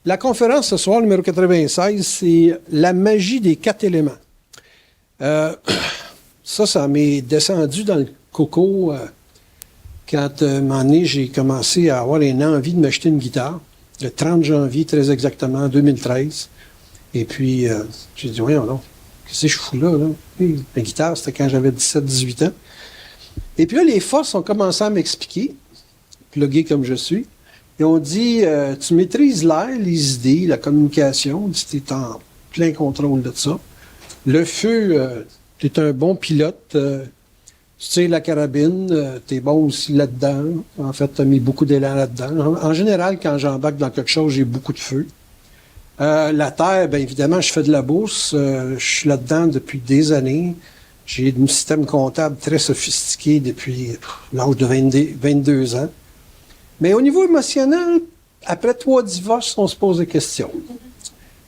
La conférence ce soir, numéro 96, c'est la magie des 4 éléments. Ça m'est descendu dans le coco quand, un moment donné, j'ai commencé à avoir une envie de m'acheter une guitare, le 30 janvier, très exactement, 2013. Et puis, j'ai dit, voyons donc, qu'est-ce que je fous là? Et la guitare, c'était quand j'avais 17-18 ans. Et puis là, les forces ont commencé à m'expliquer, plugué comme je suis. Ils ont dit, tu maîtrises l'air, les idées, la communication, tu es en plein contrôle de ça. Le feu, tu es un bon pilote, tu tires la carabine, tu es bon aussi là-dedans. En fait, tu as mis beaucoup d'élan là-dedans. En général, quand j'embarque dans quelque chose, j'ai beaucoup de feu. La terre, bien évidemment, je fais de la bourse. Je suis là-dedans depuis des années. J'ai un système comptable très sophistiqué depuis l'âge de 22 ans. Mais au niveau émotionnel, après 3 divorces, on se pose des questions.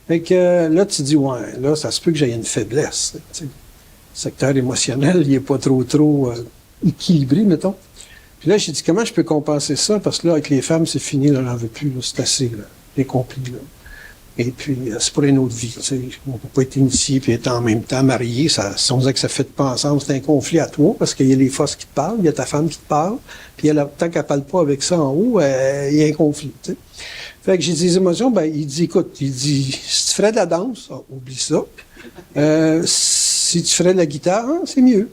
Fait que là, tu dis, ouais, là, ça se peut que j'aie une faiblesse. Tu sais. Le secteur émotionnel, il n'est pas trop équilibré, mettons. Puis là, j'ai dit, comment je peux compenser ça? Parce que là, avec les femmes, c'est fini, là, j'en veux plus, là, c'est assez, là, j'ai compris, là. Et puis, c'est pour une autre vie. Tu sais. On ne peut pas être initié et être en même temps marié. Si on disait que ça ne fait pas ensemble, c'est un conflit à toi, parce qu'il y a les forces qui te parlent, il y a ta femme qui te parle, puis tant qu'elle ne parle pas avec ça en haut, il y a un conflit. Tu sais. Fait que j'ai des émotions, ben il dit, écoute, si tu ferais de la danse, oublie ça. Si tu ferais de la guitare, c'est mieux.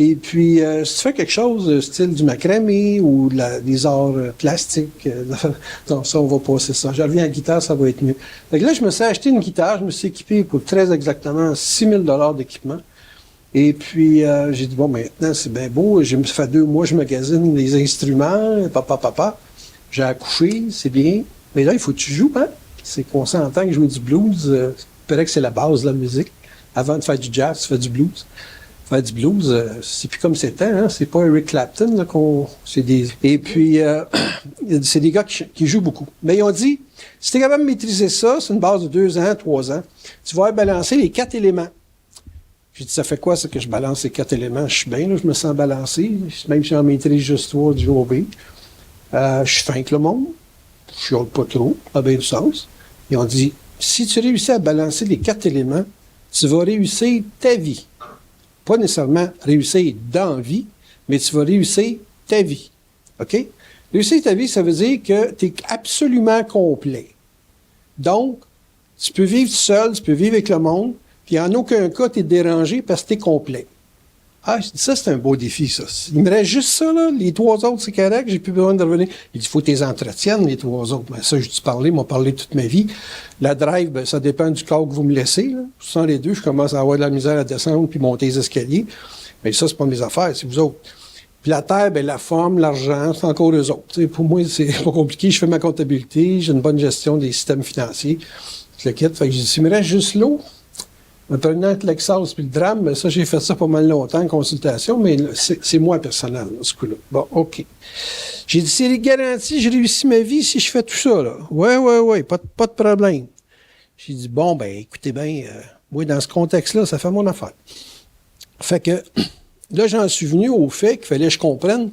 Et puis, si tu fais quelque chose, style du macramé ou des arts plastiques, donc ça, on va passer ça. Je reviens à la guitare, ça va être mieux. Fait que là, je me suis acheté une guitare, je me suis équipé pour très exactement 6 000 $ d'équipement. Et puis, j'ai dit, bon, maintenant, c'est bien beau. Ça fait 2 mois, je magasine les instruments, papa. J'ai accouché, c'est bien. Mais là, il faut que tu joues, hein? C'est qu'on s'entend que jouer du blues, il paraît que c'est la base de la musique. Avant de faire du jazz, tu fais du blues. Faire du blues, c'est plus comme c'était, hein? C'est pas Eric Clapton, là, Et puis, c'est des gars qui jouent beaucoup. Mais ils ont dit, si tu es capable de maîtriser ça, c'est une base de 2 ans, 3 ans, tu vas balancer les 4 éléments. J'ai dit, ça fait quoi, ça, que je balance les 4 éléments? Je suis bien, là, je me sens balancé. Même si j'en maîtrise juste 3 du OB. Je suis fin avec le monde. Je chiale pas trop, à bien du sens. Ils ont dit, si tu réussis à balancer les 4 éléments, tu vas réussir ta vie. Pas nécessairement réussir dans la vie, mais tu vas réussir ta vie. OK? Réussir ta vie, ça veut dire que tu es absolument complet. Donc, tu peux vivre seul, tu peux vivre avec le monde, puis en aucun cas, tu es dérangé parce que tu es complet. Ah, je dis, ça, c'est un beau défi, ça. Il me reste juste ça, là. Les 3 autres, c'est correct, j'ai plus besoin de revenir. Il dit, il faut que tu les entretiennes, les 3 autres. Ben, ça, je dis parler, m'a parlé toute ma vie. La drive, ben, ça dépend du corps que vous me laissez, là. Sans les deux, je commence à avoir de la misère à descendre puis monter les escaliers. Mais ça, c'est pas mes affaires, c'est vous autres. Puis la terre, ben, la forme, l'argent, c'est encore eux autres. T'sais, pour moi, c'est pas compliqué. Je fais ma comptabilité, j'ai une bonne gestion des systèmes financiers. Je le quitte. Fait que j'ai dit, s'il me reste juste l'eau, maintenant, que Lexas puis le drame, ben ça, j'ai fait ça pas mal longtemps en consultation, mais c'est moi personnel, dans ce coup-là. Bon, OK. J'ai dit, c'est les garanties, j'ai réussi ma vie si je fais tout ça, là. Ouais, pas de problème. J'ai dit, bon, ben, écoutez bien, moi, dans ce contexte-là, ça fait mon affaire. Fait que, là, j'en suis venu au fait qu'il fallait que je comprenne.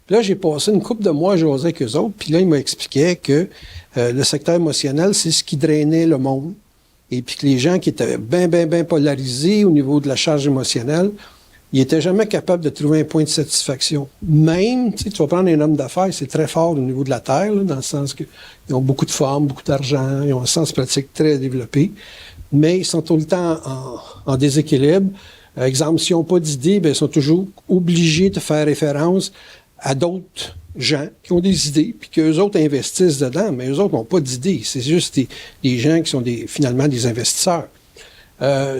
Puis là, j'ai passé une couple de mois à jaser avec eux autres, puis là, ils m'expliquaient que le secteur émotionnel, c'est ce qui drainait le monde. Et puis que les gens qui étaient bien polarisés au niveau de la charge émotionnelle, ils n'étaient jamais capables de trouver un point de satisfaction. Même, tu vas prendre un homme d'affaires, c'est très fort au niveau de la terre, là, dans le sens qu'ils ont beaucoup de forme, beaucoup d'argent, ils ont un sens pratique très développé, mais ils sont tout le temps en déséquilibre. Exemple, s'ils n'ont pas d'idées, bien, ils sont toujours obligés de faire référence à d'autres gens qui ont des idées, puis qu'eux autres investissent dedans, mais eux autres n'ont pas d'idées. C'est juste des gens qui sont finalement des investisseurs.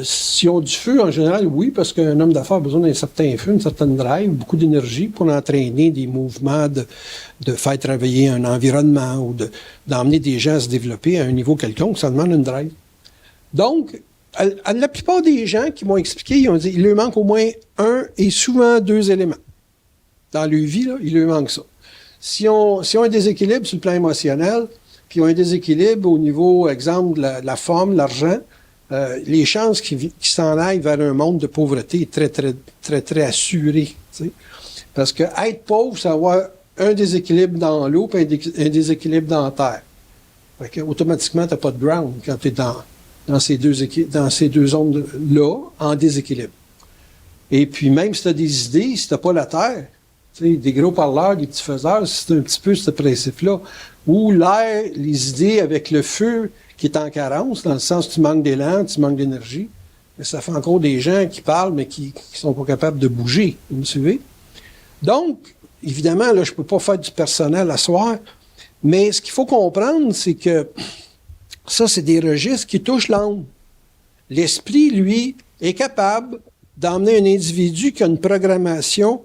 S'ils ont du feu, en général, oui, parce qu'un homme d'affaires a besoin d'un certain feu, une certaine drive, beaucoup d'énergie pour entraîner des mouvements, de faire travailler un environnement ou d'emmener des gens à se développer à un niveau quelconque. Ça demande une drive. Donc, la plupart des gens qui m'ont expliqué, ils ont dit il leur manque au moins 1 et souvent 2 éléments. Dans leur vie, là, il leur manque ça. Si on a un déséquilibre sur le plan émotionnel, puis on a un déséquilibre au niveau, exemple, de la forme, l'argent, les chances qu'ils s'en aillent vers un monde de pauvreté est très assuré. T'sais. Parce que être pauvre, c'est avoir un déséquilibre dans l'eau et un déséquilibre dans la terre. Fait que, automatiquement, tu n'as pas de ground quand tu es dans ces deux zones-là, en déséquilibre. Et puis, même si tu as des idées, si tu n'as pas la terre, des gros parleurs, des petits faiseurs, c'est un petit peu ce principe-là, où l'air, les idées avec le feu qui est en carence, dans le sens que tu manques d'élan, tu manques d'énergie, mais ça fait encore des gens qui parlent, mais qui sont pas capables de bouger. Vous me suivez? Donc, évidemment, là, je peux pas faire du personnel à soir, mais ce qu'il faut comprendre, c'est que ça, c'est des registres qui touchent l'âme. L'esprit, lui, est capable d'emmener un individu qui a une programmation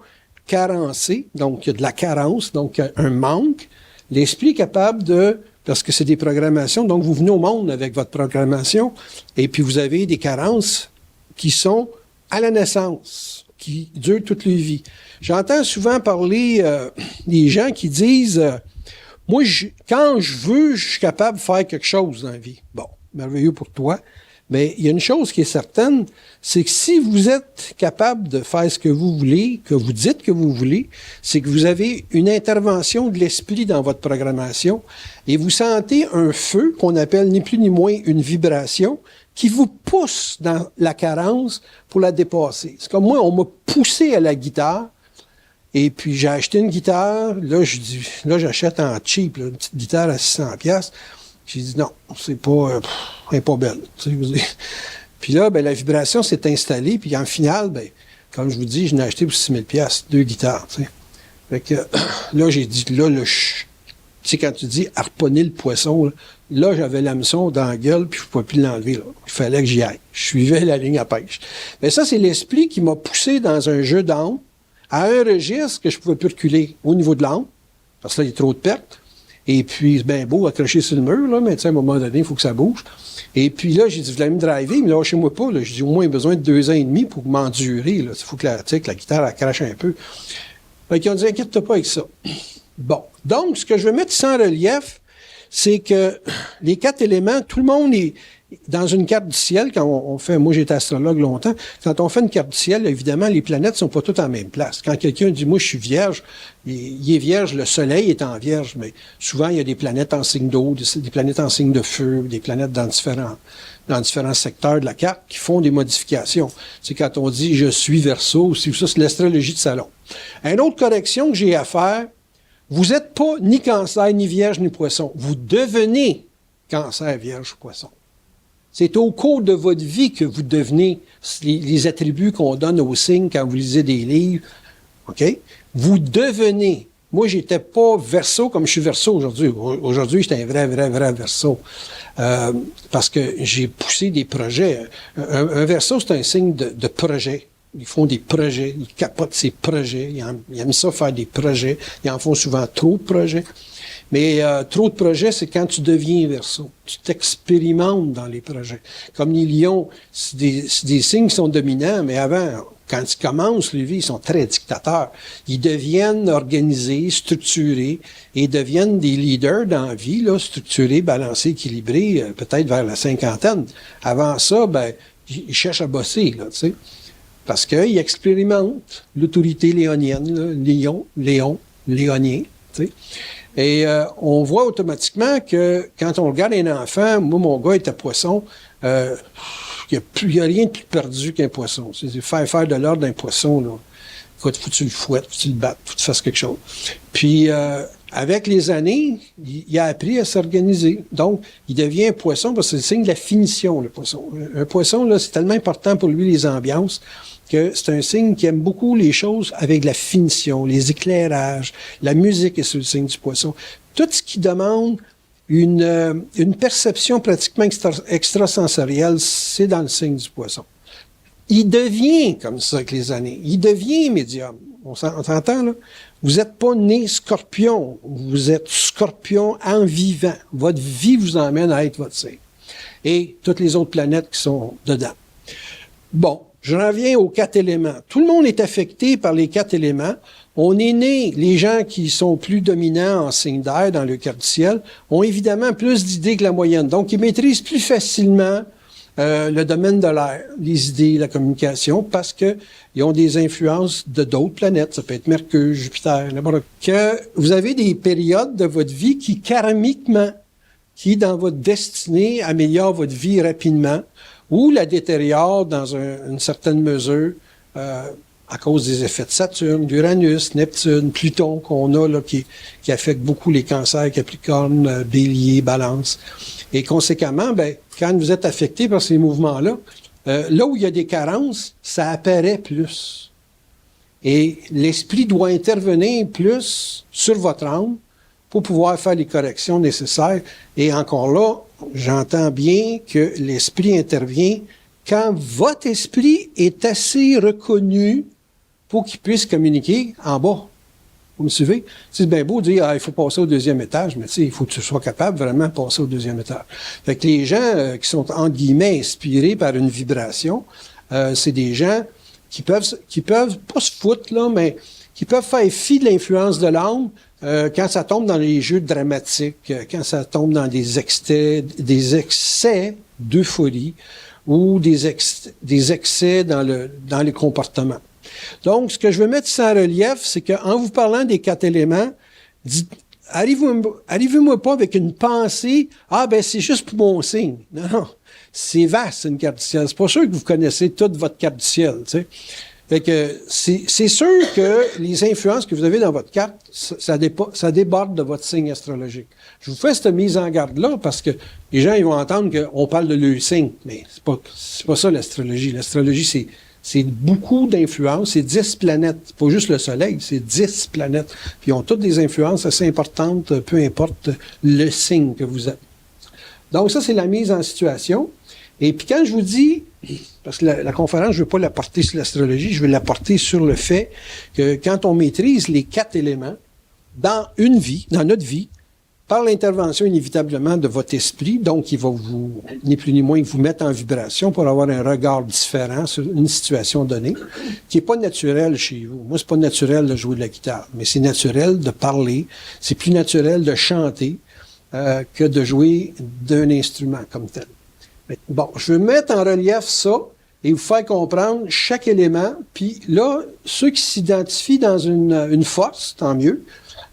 carencée, donc il y a de la carence, donc un manque. L'esprit est capable de, parce que c'est des programmations, donc vous venez au monde avec votre programmation, et puis vous avez des carences qui sont à la naissance, qui durent toute leur vie. J'entends souvent parler des gens qui disent moi, quand je veux, je suis capable de faire quelque chose dans la vie. Bon, merveilleux pour toi. Mais il y a une chose qui est certaine, c'est que si vous êtes capable de faire ce que vous voulez, que vous dites que vous voulez, c'est que vous avez une intervention de l'esprit dans votre programmation et vous sentez un feu qu'on appelle ni plus ni moins une vibration qui vous pousse dans la carence pour la dépasser. C'est comme moi, on m'a poussé à la guitare. Et puis, j'ai acheté une guitare. Là, j'achète en cheap, là, une petite guitare à 600$. J'ai dit, non, c'est pas, elle est pas belle. Puis là, ben, la vibration s'est installée. Puis en finale, ben, comme je vous dis, je l'ai acheté pour 6 000$, 2 guitares. T'sais. Fait que là, j'ai dit, là, tu sais, quand tu dis harponner le poisson, là, j'avais l'hameçon dans la gueule, puis je ne pouvais plus l'enlever. Là. Il fallait que j'y aille. Je suivais la ligne à pêche. Mais ça, c'est l'esprit qui m'a poussé dans un jeu d'âme à un registre que je pouvais plus reculer au niveau de l'âme, parce que là, il y a trop de pertes. Et puis, c'est bien beau accrocher sur le mur, là, mais tu sais, à un moment donné, il faut que ça bouge. Et puis là, j'ai dit, vous allez me driver, mais lâchez-moi pas. Là. J'ai dit, au moins, besoin de 2 ans et demi pour m'endurer. Il faut que la guitare, elle crache un peu. Fait qu'ils ont dit, inquiète-toi pas avec ça. Bon. Donc, ce que je veux mettre ici en relief, c'est que les 4 éléments, tout le monde est dans une carte du ciel, quand on fait, moi j'ai été astrologue longtemps, quand on fait une carte du ciel, évidemment, les planètes sont pas toutes en même place. Quand quelqu'un dit, moi je suis vierge, il est vierge, le soleil est en vierge, mais souvent il y a des planètes en signe d'eau, des planètes en signe de feu, des planètes dans différents secteurs de la carte qui font des modifications. C'est quand on dit, je suis Verseau, ça c'est l'astrologie de salon. Une autre correction que j'ai à faire, vous n'êtes pas ni Cancer, ni Vierge, ni Poisson. Vous devenez Cancer, Vierge ou Poisson. C'est au cours de votre vie que vous devenez les attributs qu'on donne aux signes quand vous lisez des livres. OK? Vous devenez. Moi, j'étais pas Verseau comme je suis Verseau aujourd'hui. Aujourd'hui, j'étais un vrai Verseau. Parce que j'ai poussé des projets. Un Verseau, c'est un signe de projet. Ils font des projets, ils capotent ces projets, ils aiment ça faire des projets, ils en font souvent trop de projets. Mais trop de projets, c'est quand tu deviens Verseau. Tu t'expérimentes dans les projets. Comme les lions, c'est des signes qui sont dominants, mais avant, quand ils commencent leur vie, ils sont très dictateurs. Ils deviennent organisés, structurés, et deviennent des leaders dans la vie, là, structurés, balancés, équilibrés, peut-être vers la 50aine. Avant ça, ben, ils cherchent à bosser, là, tu sais. Parce qu'ils expérimentent l'autorité léonienne, léonien, tu sais. Et on voit automatiquement que quand on regarde un enfant, moi, mon gars était poisson, il n'y a rien de plus perdu qu'un poisson. C'est faire de l'ordre d'un poisson, là. Écoute, faut que tu le fouettes, faut que tu le battes, faut que tu fasses quelque chose. Puis, avec les années, il a appris à s'organiser. Donc, il devient un poisson parce que c'est le signe de la finition, le poisson. Un poisson, là, c'est tellement important pour lui, les ambiances, que c'est un signe qui aime beaucoup les choses avec la finition, les éclairages, la musique est sur le signe du poisson. Tout ce qui demande une perception pratiquement extrasensorielle, c'est dans le signe du poisson. Il devient comme ça avec les années. Il devient médium. On s'entend, là? Vous n'êtes pas né scorpion. Vous êtes scorpion en vivant. Votre vie vous emmène à être votre signe. Et toutes les autres planètes qui sont dedans. Bon. Je reviens aux 4 éléments. Tout le monde est affecté par les 4 éléments. On est né, les gens qui sont plus dominants en signe d'air dans le carte du ciel, ont évidemment plus d'idées que la moyenne. Donc, ils maîtrisent plus facilement le domaine de l'air, les idées, la communication, parce que ils ont des influences de d'autres planètes. Ça peut être Mercure, Jupiter, n'importe quoi. Que vous avez des périodes de votre vie qui, karmiquement, qui, dans votre destinée, améliore votre vie rapidement ou la détériore dans une certaine mesure à cause des effets de Saturne, d'Uranus, Neptune, Pluton qu'on a là, qui affectent beaucoup les cancers, Capricorne, Bélier, Balance. Et conséquemment, ben, quand vous êtes affecté par ces mouvements-là, là où il y a des carences, ça apparaît plus. Et l'esprit doit intervenir plus sur votre âme pour pouvoir faire les corrections nécessaires. Et encore là, j'entends bien que l'esprit intervient quand votre esprit est assez reconnu pour qu'il puisse communiquer en bas. Vous me suivez? C'est bien beau de dire, il faut passer au deuxième étage, mais il faut que tu sois capable vraiment de passer au deuxième étage. Fait que les gens qui sont, entre guillemets, inspirés par une vibration, c'est des gens qui peuvent pas se foutre, là, mais qui peuvent faire fi de l'influence de l'âme quand ça tombe dans les jeux dramatiques, quand ça tombe dans des excès d'euphorie ou des excès dans les comportements. Donc, ce que je veux mettre ici en relief, c'est qu'en vous parlant des 4 éléments, arrivez-moi pas avec une pensée, c'est juste pour mon signe. Non, c'est vaste, une carte du ciel. C'est pas sûr que vous connaissez toute votre carte du ciel, tu sais. Fait que c'est sûr que les influences que vous avez dans votre carte, ça déborde de votre signe astrologique. Je vous fais cette mise en garde-là parce que les gens ils vont entendre qu'on parle de leur signe, mais c'est pas ça l'astrologie. L'astrologie, c'est beaucoup d'influences, c'est 10 planètes. C'est pas juste le Soleil, c'est 10 planètes. Puis ils ont toutes des influences assez importantes, peu importe le signe que vous êtes. Donc ça, c'est la mise en situation. Et puis quand je vous dis, parce que la conférence, je ne veux pas la porter sur l'astrologie, je veux la porter sur le fait que quand on maîtrise les 4 éléments dans notre vie, par l'intervention inévitablement de votre esprit, donc il va vous, ni plus ni moins, vous mettre en vibration pour avoir un regard différent sur une situation donnée, qui n'est pas naturel chez vous. Moi, c'est pas naturel de jouer de la guitare, mais c'est naturel de parler, c'est plus naturel de chanter que de jouer d'un instrument comme tel. Bon, je veux mettre en relief ça et vous faire comprendre chaque élément. Puis là, ceux qui s'identifient dans une force, tant mieux.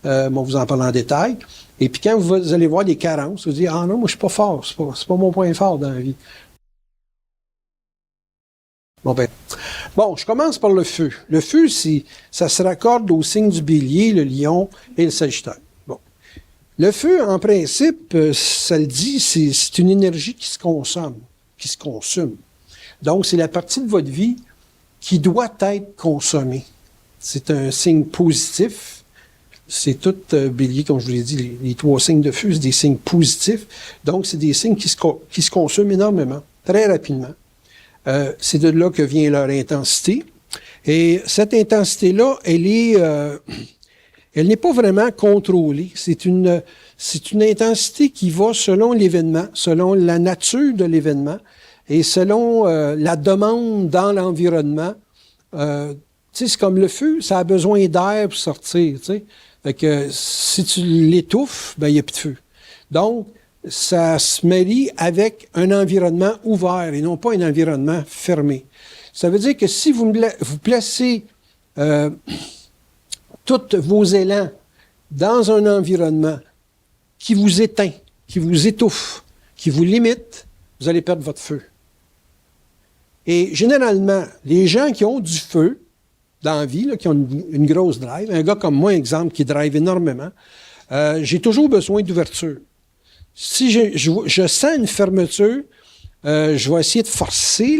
On vous en parle en détail. Et puis quand vous allez voir des carences, vous dites, ah non, moi je suis pas fort, c'est pas mon point fort dans la vie. Bon, je commence par le feu. Le feu, ça se raccorde au signe du Bélier, le Lion et le Sagittaire. Bon. Le feu, en principe, ça le dit, c'est une énergie qui se consomme. Donc, c'est la partie de votre vie qui doit être consommée. C'est un signe positif. C'est tout Bélier, comme je vous l'ai dit, les 3 signes de feu, c'est des signes positifs. Donc, c'est des signes qui se consomment énormément, très rapidement. C'est de là que vient leur intensité. Et cette intensité-là, elle n'est pas vraiment contrôlée. C'est une intensité qui va selon l'événement, selon la nature de l'événement et selon la demande dans l'environnement. C'est comme le feu, ça a besoin d'air pour sortir, tu sais. Fait que si tu l'étouffes, il n'y a plus de feu. Donc, ça se marie avec un environnement ouvert et non pas un environnement fermé. Ça veut dire que si vous placez tous vos élans dans un environnement qui vous éteint, qui vous étouffe, qui vous limite, vous allez perdre votre feu. Et généralement, les gens qui ont du feu dans la vie, là, qui ont une grosse drive, un gars comme moi, exemple, qui drive énormément, j'ai toujours besoin d'ouverture. Si je sens une fermeture, je vais essayer de forcer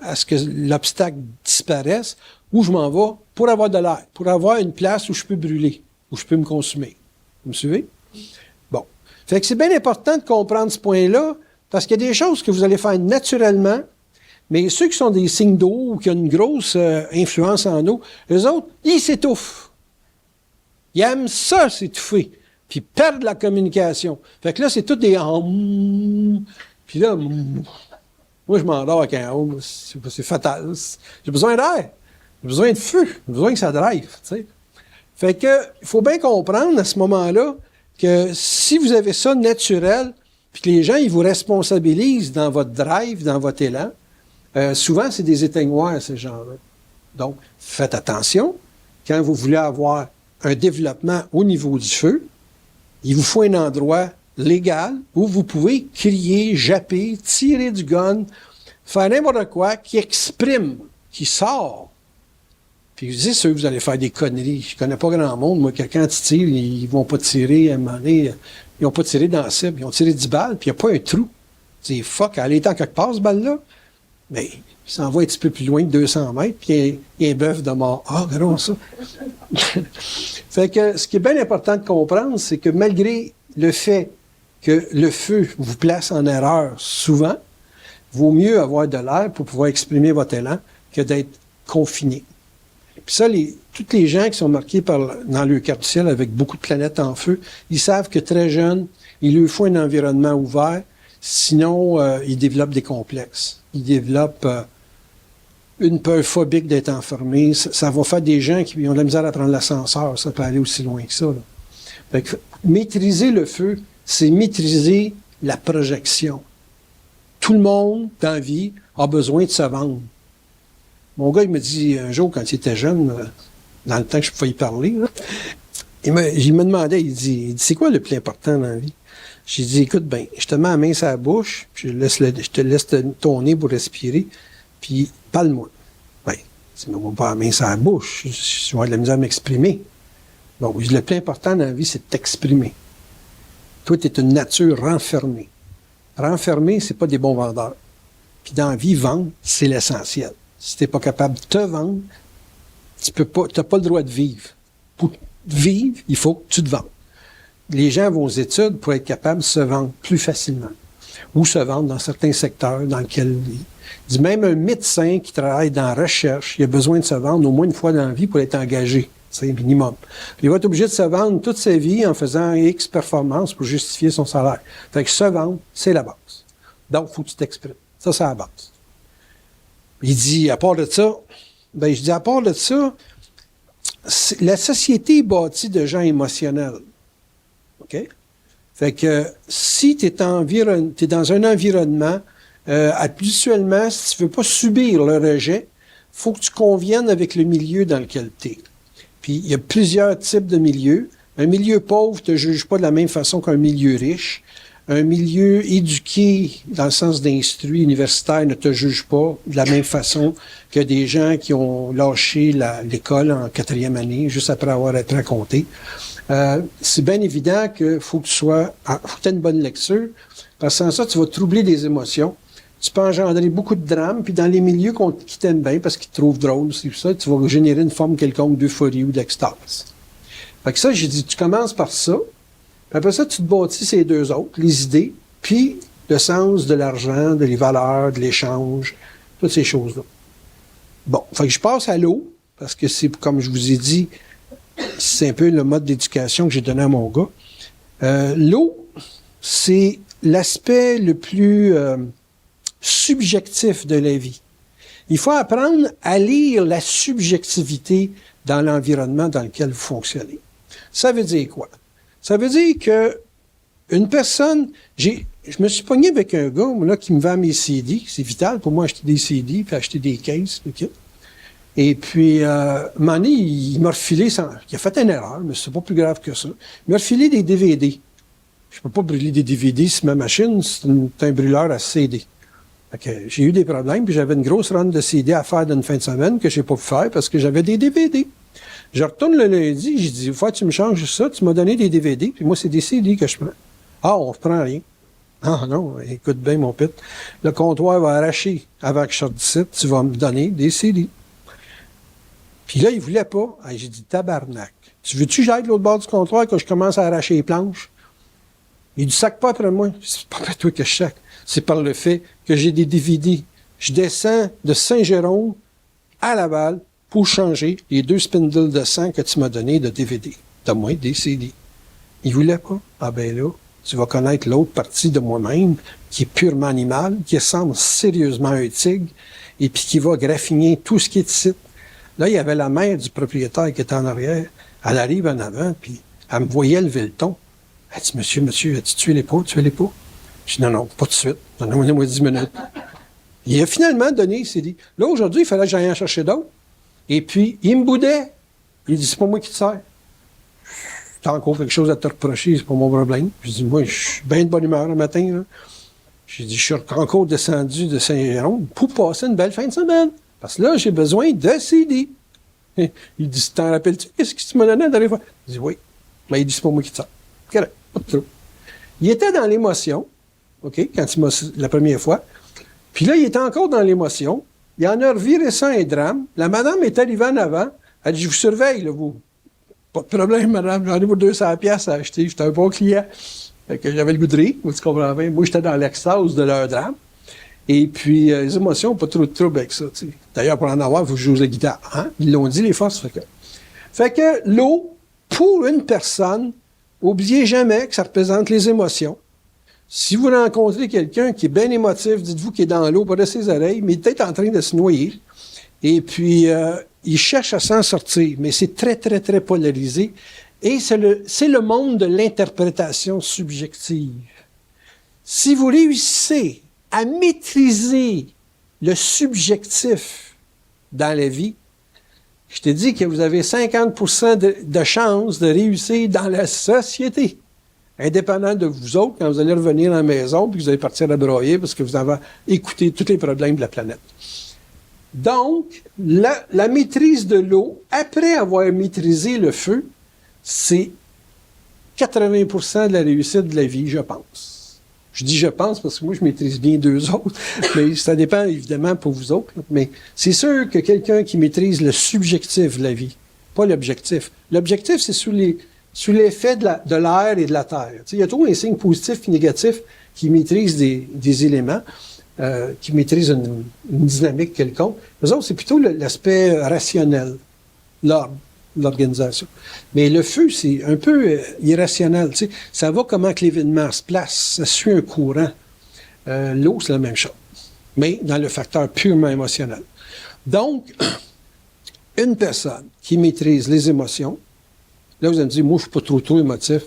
à ce que l'obstacle disparaisse, ou je m'en vais pour avoir de l'air, pour avoir une place où je peux brûler, où je peux me consumer. Vous me suivez? Bon. Fait que c'est bien important de comprendre ce point-là, parce qu'il y a des choses que vous allez faire naturellement, mais ceux qui sont des signes d'eau ou qui ont une grosse influence en eau, eux autres, ils s'étouffent. Ils aiment ça, s'étouffer. Puis perdent la communication. Fait que là, c'est tout des puis là, moi, je m'endors avec un home. C'est fatal. J'ai besoin d'air. J'ai besoin de feu. J'ai besoin que ça drive, tu sais. Fait que, il faut bien comprendre à ce moment-là que si vous avez ça naturel, puis que les gens, ils vous responsabilisent dans votre drive, dans votre élan, souvent, c'est des éteignoirs, ces gens-là. Donc, faites attention. Quand vous voulez avoir un développement au niveau du feu, il vous faut un endroit légale où vous pouvez crier, japper, tirer du gun, faire n'importe quoi qui exprime, qui sort. Puis je dis, vous allez faire des conneries. Je connais pas grand monde, moi, que quand ils tirent, ils vont pas tirer à un moment donné. Ils ont pas tiré dans la cible. Ils ont tiré 10 balles, puis il n'y a pas un trou. Tu dis, fuck, elle est en quelque part, ce balle-là. Mais il s'en va un petit peu plus loin de 200 mètres, puis il y a un bœuf de mort. Ah, regardons ça. Fait que ce qui est bien important de comprendre, c'est que malgré le fait que le feu vous place en erreur souvent, vaut mieux avoir de l'air pour pouvoir exprimer votre élan que d'être confiné. Puis ça, tous les gens qui sont marqués dans le carte du ciel avec beaucoup de planètes en feu, ils savent que très jeunes, il leur faut un environnement ouvert, sinon ils développent des complexes. Ils développent une peur phobique d'être enfermés. Ça va faire des gens qui ont de la misère à prendre l'ascenseur. Ça peut aller aussi loin que ça. Là. Fait que, maîtriser le feu, c'est maîtriser la projection. Tout le monde, dans la vie, a besoin de se vendre. Mon gars, il me dit un jour, quand il était jeune, dans le temps que je pouvais y parler, là, il me demandait, il dit, c'est quoi le plus important dans la vie? J'ai dit, écoute, je te mets la main sur la bouche, puis je te laisse ton nez pour respirer, puis parle-moi. Tu ne mets pas la main sur la bouche, je vais avoir de la misère à m'exprimer. Bon, le plus important dans la vie, c'est de t'exprimer. Toi, tu es une nature renfermée. Renfermée, c'est pas des bons vendeurs. Puis dans la vie, vendre, c'est l'essentiel. Si tu n'es pas capable de te vendre, tu n'as pas le droit de vivre. Pour vivre, il faut que tu te vendes. Les gens vont aux études pour être capables de se vendre plus facilement. Ou se vendre dans certains secteurs dans lesquels il dit même un médecin qui travaille dans la recherche, il a besoin de se vendre au moins une fois dans la vie pour être engagé. C'est minimum. Puis il va être obligé de se vendre toute sa vie en faisant X performances pour justifier son salaire. Fait que se vendre, c'est la base. Donc, il faut que tu t'exprimes. Ça, c'est la base. Il dit, à part de ça, je dis, à part de ça, la société est bâtie de gens émotionnels. OK? Fait que si tu es dans un environnement, habituellement, si tu veux pas subir le rejet, faut que tu conviennes avec le milieu dans lequel tu es. Puis, il y a plusieurs types de milieux. Un milieu pauvre ne te juge pas de la même façon qu'un milieu riche. Un milieu éduqué, dans le sens d'instruit universitaire, ne te juge pas de la même façon que des gens qui ont lâché l'école en 4e année, juste après avoir été raconté. C'est bien évident qu'il faut que tu aies une bonne lecture, parce que sans ça, tu vas troubler des émotions. Tu peux engendrer beaucoup de drames, puis dans les milieux qui t'aiment bien, parce qu'ils te trouvent drôle, c'est ça, tu vas générer une forme quelconque d'euphorie ou d'extase. Fait que ça, j'ai dit, tu commences par ça, puis après ça, tu te bâtis ces deux autres, les idées, puis le sens de l'argent, de les valeurs, de l'échange, toutes ces choses-là. Bon, fait que je passe à l'eau, parce que c'est, comme je vous ai dit, c'est un peu le mode d'éducation que j'ai donné à mon gars. L'eau, c'est l'aspect le plus subjectif de la vie. Il faut apprendre à lire la subjectivité dans l'environnement dans lequel vous fonctionnez. Ça veut dire quoi? Ça veut dire que une personne... Je me suis pogné avec un gars là, qui me vend mes CD. C'est vital pour moi acheter des CD puis acheter des cases. Okay? Et puis, un moment donné, il m'a refilé... Il a fait une erreur, mais c'est pas plus grave que ça. Il m'a refilé des DVD. Je peux pas brûler des DVD sur ma machine. C'est un brûleur à CD. Okay. J'ai eu des problèmes, puis j'avais une grosse run de CD à faire d'une fin de semaine que je n'ai pas pu faire parce que j'avais des DVD. Je retourne le lundi, j'ai dit, il faut que tu me changes ça, tu m'as donné des DVD, puis moi, c'est des CD que je prends. Ah, on ne prend rien. Ah non, écoute bien, mon pit. Le comptoir va arracher avant que je sorte d'ici, tu vas me donner des CD. Puis là, il ne voulait pas. Ah, j'ai dit, tabarnak. Tu veux-tu que j'aille de l'autre bord du comptoir que je commence à arracher les planches? Il dit, sac pas après moi. C'est pas après toi que je sac. C'est par le fait que j'ai des DVD. Je descends de Saint-Jérôme à Laval pour changer les 2 spindles de sang que tu m'as donné de DVD. Donne-moi des CD. Il voulait pas. Ah ben là, tu vas connaître l'autre partie de moi-même qui est purement animale, qui ressemble sérieusement à un tigre, et puis qui va graffiner tout ce qui est ici. Là, il y avait la mère du propriétaire qui était en arrière. Elle arrive en avant, puis elle me voyait lever le ton. Elle dit, monsieur, as-tu tué les pots? Je dis, non, pas tout de suite. Donnez-moi 10 minutes. Il a finalement donné, il s'est dit, là, aujourd'hui, il fallait que j'aille en chercher d'autres. Et puis, il me boudait. Il dit, c'est pas moi qui te sers. tu as encore quelque chose à te reprocher, c'est pas mon problème. Je dis, moi, je suis bien de bonne humeur le matin, là. J'ai dit, je suis encore descendu de Saint-Jérôme pour passer une belle fin de semaine. Parce que là, j'ai besoin de CD. Il dit, t'en rappelles-tu? Qu'est-ce que tu m'as donné la dernière fois? Je dis, oui. Mais il dit, c'est pas moi qui te sors. Correct, pas de trop. Il était dans l'émotion, OK, quand il m'a la première fois. Puis là, il était encore dans l'émotion. Il en a reviré ça un drame. La madame est arrivée en avant. Elle dit, je vous surveille, là, vous. Pas de problème, madame. J'en ai pour 200 pièces à acheter. J'étais un bon client. Fait que j'avais le goût de rire, tu comprends bien. Moi, j'étais dans l'extase de leur drame. Et puis, les émotions, pas trop de trouble avec ça. T'sais. D'ailleurs, pour en avoir, il faut que je joue la guitare. Hein? Ils l'ont dit, les forces. Fait que l'eau, pour une personne, oubliez jamais que ça représente les émotions. Si vous rencontrez quelqu'un qui est bien émotif, dites-vous qu'il est dans l'eau, pas de ses oreilles, mais il est peut-être en train de se noyer. Et puis, il cherche à s'en sortir. Mais c'est très, très, très polarisé. Et c'est le monde de l'interprétation subjective. Si vous réussissez à maîtriser le subjectif dans la vie, je te dis que vous avez 50% de chances de réussir dans la société. Indépendant de vous autres, quand vous allez revenir à la maison, puis vous allez partir à broyer parce que vous avez écouté tous les problèmes de la planète. Donc, la maîtrise de l'eau, après avoir maîtrisé le feu, c'est 80% de la réussite de la vie, je pense. Je dis je pense parce que moi, je maîtrise bien deux autres, mais ça dépend évidemment pour vous autres. Mais c'est sûr que quelqu'un qui maîtrise le subjectif de la vie, pas l'objectif. L'objectif, c'est sous l'effet de l'air et de la terre. Il y a toujours un signe positif et négatif qui maîtrisent des éléments, qui maîtrisent une dynamique quelconque. Les autres, c'est plutôt l'aspect rationnel, l'ordre. L'organisation. Mais le feu, c'est un peu irrationnel. Tu sais. Ça va comment que l'événement se place. Ça suit un courant. L'eau, c'est la même chose. Mais dans le facteur purement émotionnel. Donc, une personne qui maîtrise les émotions, là, vous allez me dire, moi, je ne suis pas trop émotif.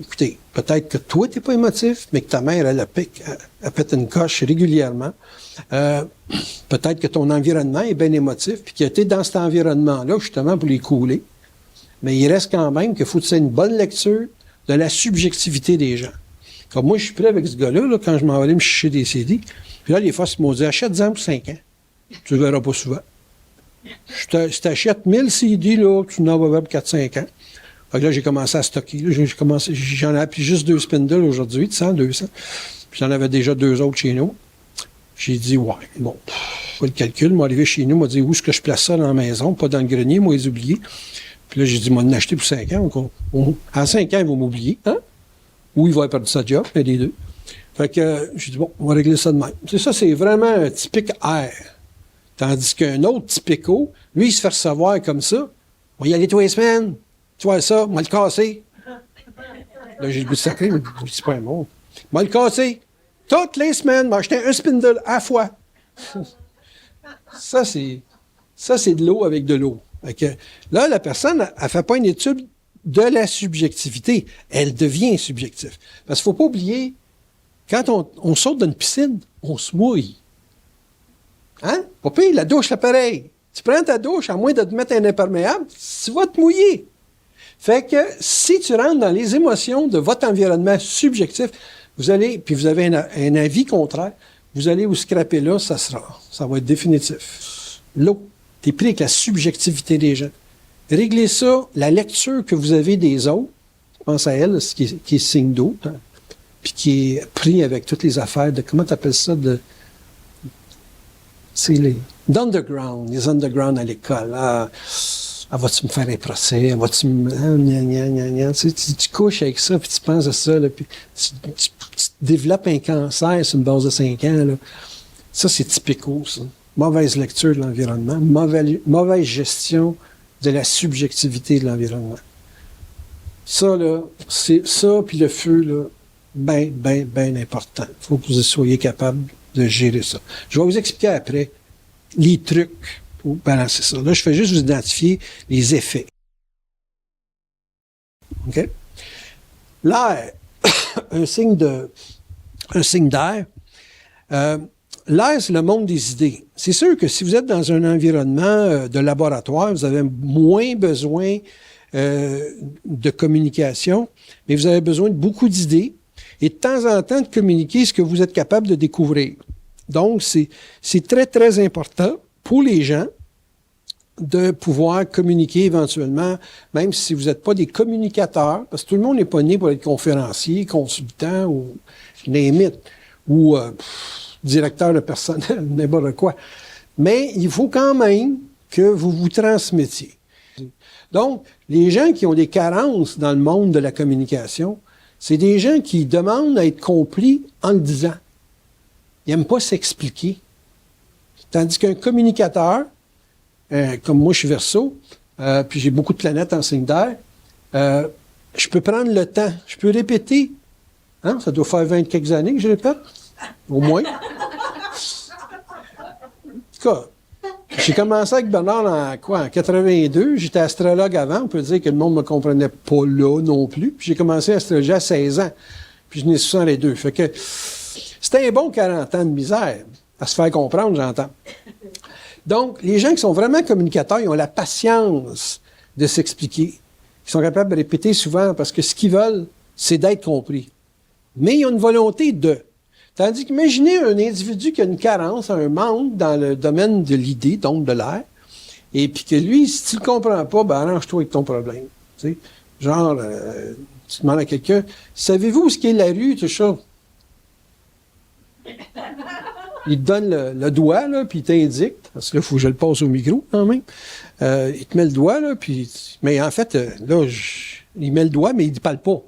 Écoutez, peut-être que toi, tu n'es pas émotif, mais que ta mère, elle pète une coche régulièrement. Peut-être que ton environnement est bien émotif, puis que tu es dans cet environnement-là, justement, pour les couler. Mais il reste quand même qu'il faut que tu aies une bonne lecture de la subjectivité des gens. Comme moi, je suis prêt avec ce gars-là, là, quand je m'en vais aller me chercher des CD. Puis là, les fois, ils m'ont dit, achète-en pour 5 ans. Tu ne le verras pas souvent. Si tu achètes 1000 CD, là, tu n'en vas voir pour 4-5 ans. Fait que là, j'ai commencé à stocker. Là, j'en ai appris juste 2 spindles aujourd'hui, de 100, 200. Puis j'en avais déjà 2 autres chez nous. J'ai dit, ouais, bon, pas le calcul. Moi, arrivé chez nous, m'a dit, où est-ce que je place ça dans la maison? Pas dans le grenier, moi, les oubliés. Puis là, j'ai dit, moi, en acheter pour 5 ans. En 5 ans, ils vont m'oublier, hein? Ou il va avoir perdu sa job, un des deux. Fait que j'ai dit, bon, on va régler ça de même. C'est ça, c'est vraiment un typique R. Tandis qu'un autre typico, lui, il se fait recevoir comme ça. On va y aller tous les semaines. Tu vois ça, on va le casser. Là, j'ai le goût de sacrer, mais c'est pas un mot. On va le casser. Toutes les semaines, m'acheter un spindle à la fois. Ça, c'est de l'eau avec de l'eau. Là, la personne, elle ne fait pas une étude de la subjectivité. Elle devient subjective. Parce qu'il ne faut pas oublier, quand on saute dans une piscine, on se mouille. Hein? Pas pire, la douche, c'est pareil. Tu prends ta douche, à moins de te mettre un imperméable, tu vas te mouiller. Fait que si tu rentres dans les émotions de votre environnement subjectif, vous avez un avis contraire, vous allez vous scraper là, ça va être définitif. L'eau, t'es pris avec la subjectivité des gens. Réglez ça, la lecture que vous avez des autres, je pense à elle, qui est signe d'eau, hein, puis qui est pris avec toutes les affaires de, comment tu appelles ça, c'est d'underground, les underground à l'école. Vas-tu me faire un procès? Vas-tu me... Tu couches avec ça, puis tu penses à ça, là, puis tu développes un cancer sur une base de 5 ans. Là. Ça, c'est typico, ça. Mauvaise lecture de l'environnement, mauvaise gestion de la subjectivité de l'environnement. Ça, là, c'est ça, puis le feu, là, bien important. Il faut que vous soyez capable de gérer ça. Je vais vous expliquer après les trucs pour balancer ça. Là, je fais juste vous identifier les effets. OK? L'air, un signe d'air. L'air, c'est le monde des idées. C'est sûr que si vous êtes dans un environnement de laboratoire, vous avez moins besoin de communication, mais vous avez besoin de beaucoup d'idées et de temps en temps de communiquer ce que vous êtes capable de découvrir. Donc, c'est très, très important pour les gens de pouvoir communiquer éventuellement, même si vous n'êtes pas des communicateurs, parce que tout le monde n'est pas né pour être conférencier, consultant ou name it, ou directeur de personnel, n'importe quoi. Mais il faut quand même que vous vous transmettiez. Donc, les gens qui ont des carences dans le monde de la communication, c'est des gens qui demandent à être compris en le disant. Ils n'aiment pas s'expliquer. Tandis qu'un communicateur, comme moi je suis Verseau, puis j'ai beaucoup de planètes en signe d'air, je peux prendre le temps, je peux répéter. Hein? Ça doit faire 20 quelques années que je répète, au moins. En tout cas, j'ai commencé avec Bernard en 82. J'étais astrologue avant. On peut dire que le monde ne me comprenait pas là non plus. Puis j'ai commencé à astrologer à 16 ans. Puis je n'ai 62. Fait que c'était un bon 40 ans de misère. À se faire comprendre, j'entends. Donc, les gens qui sont vraiment communicateurs, ils ont la patience de s'expliquer. Ils sont capables de répéter souvent parce que ce qu'ils veulent, c'est d'être compris. Mais ils ont une volonté de. Tandis qu'imaginez un individu qui a une carence, un manque dans le domaine de l'idée, donc de l'air, et puis que lui, si tu le comprends pas, ben arrange-toi avec ton problème. Tu sais? Genre, tu demandes à quelqu'un, savez-vous où ce qu'est la rue, tout ça? Il te donne le doigt, là, puis il t'indique, parce que là, il faut que je le passe au micro, quand même. Il te met le doigt, là, puis... Mais en fait, là, il met le doigt, mais il ne parle pas.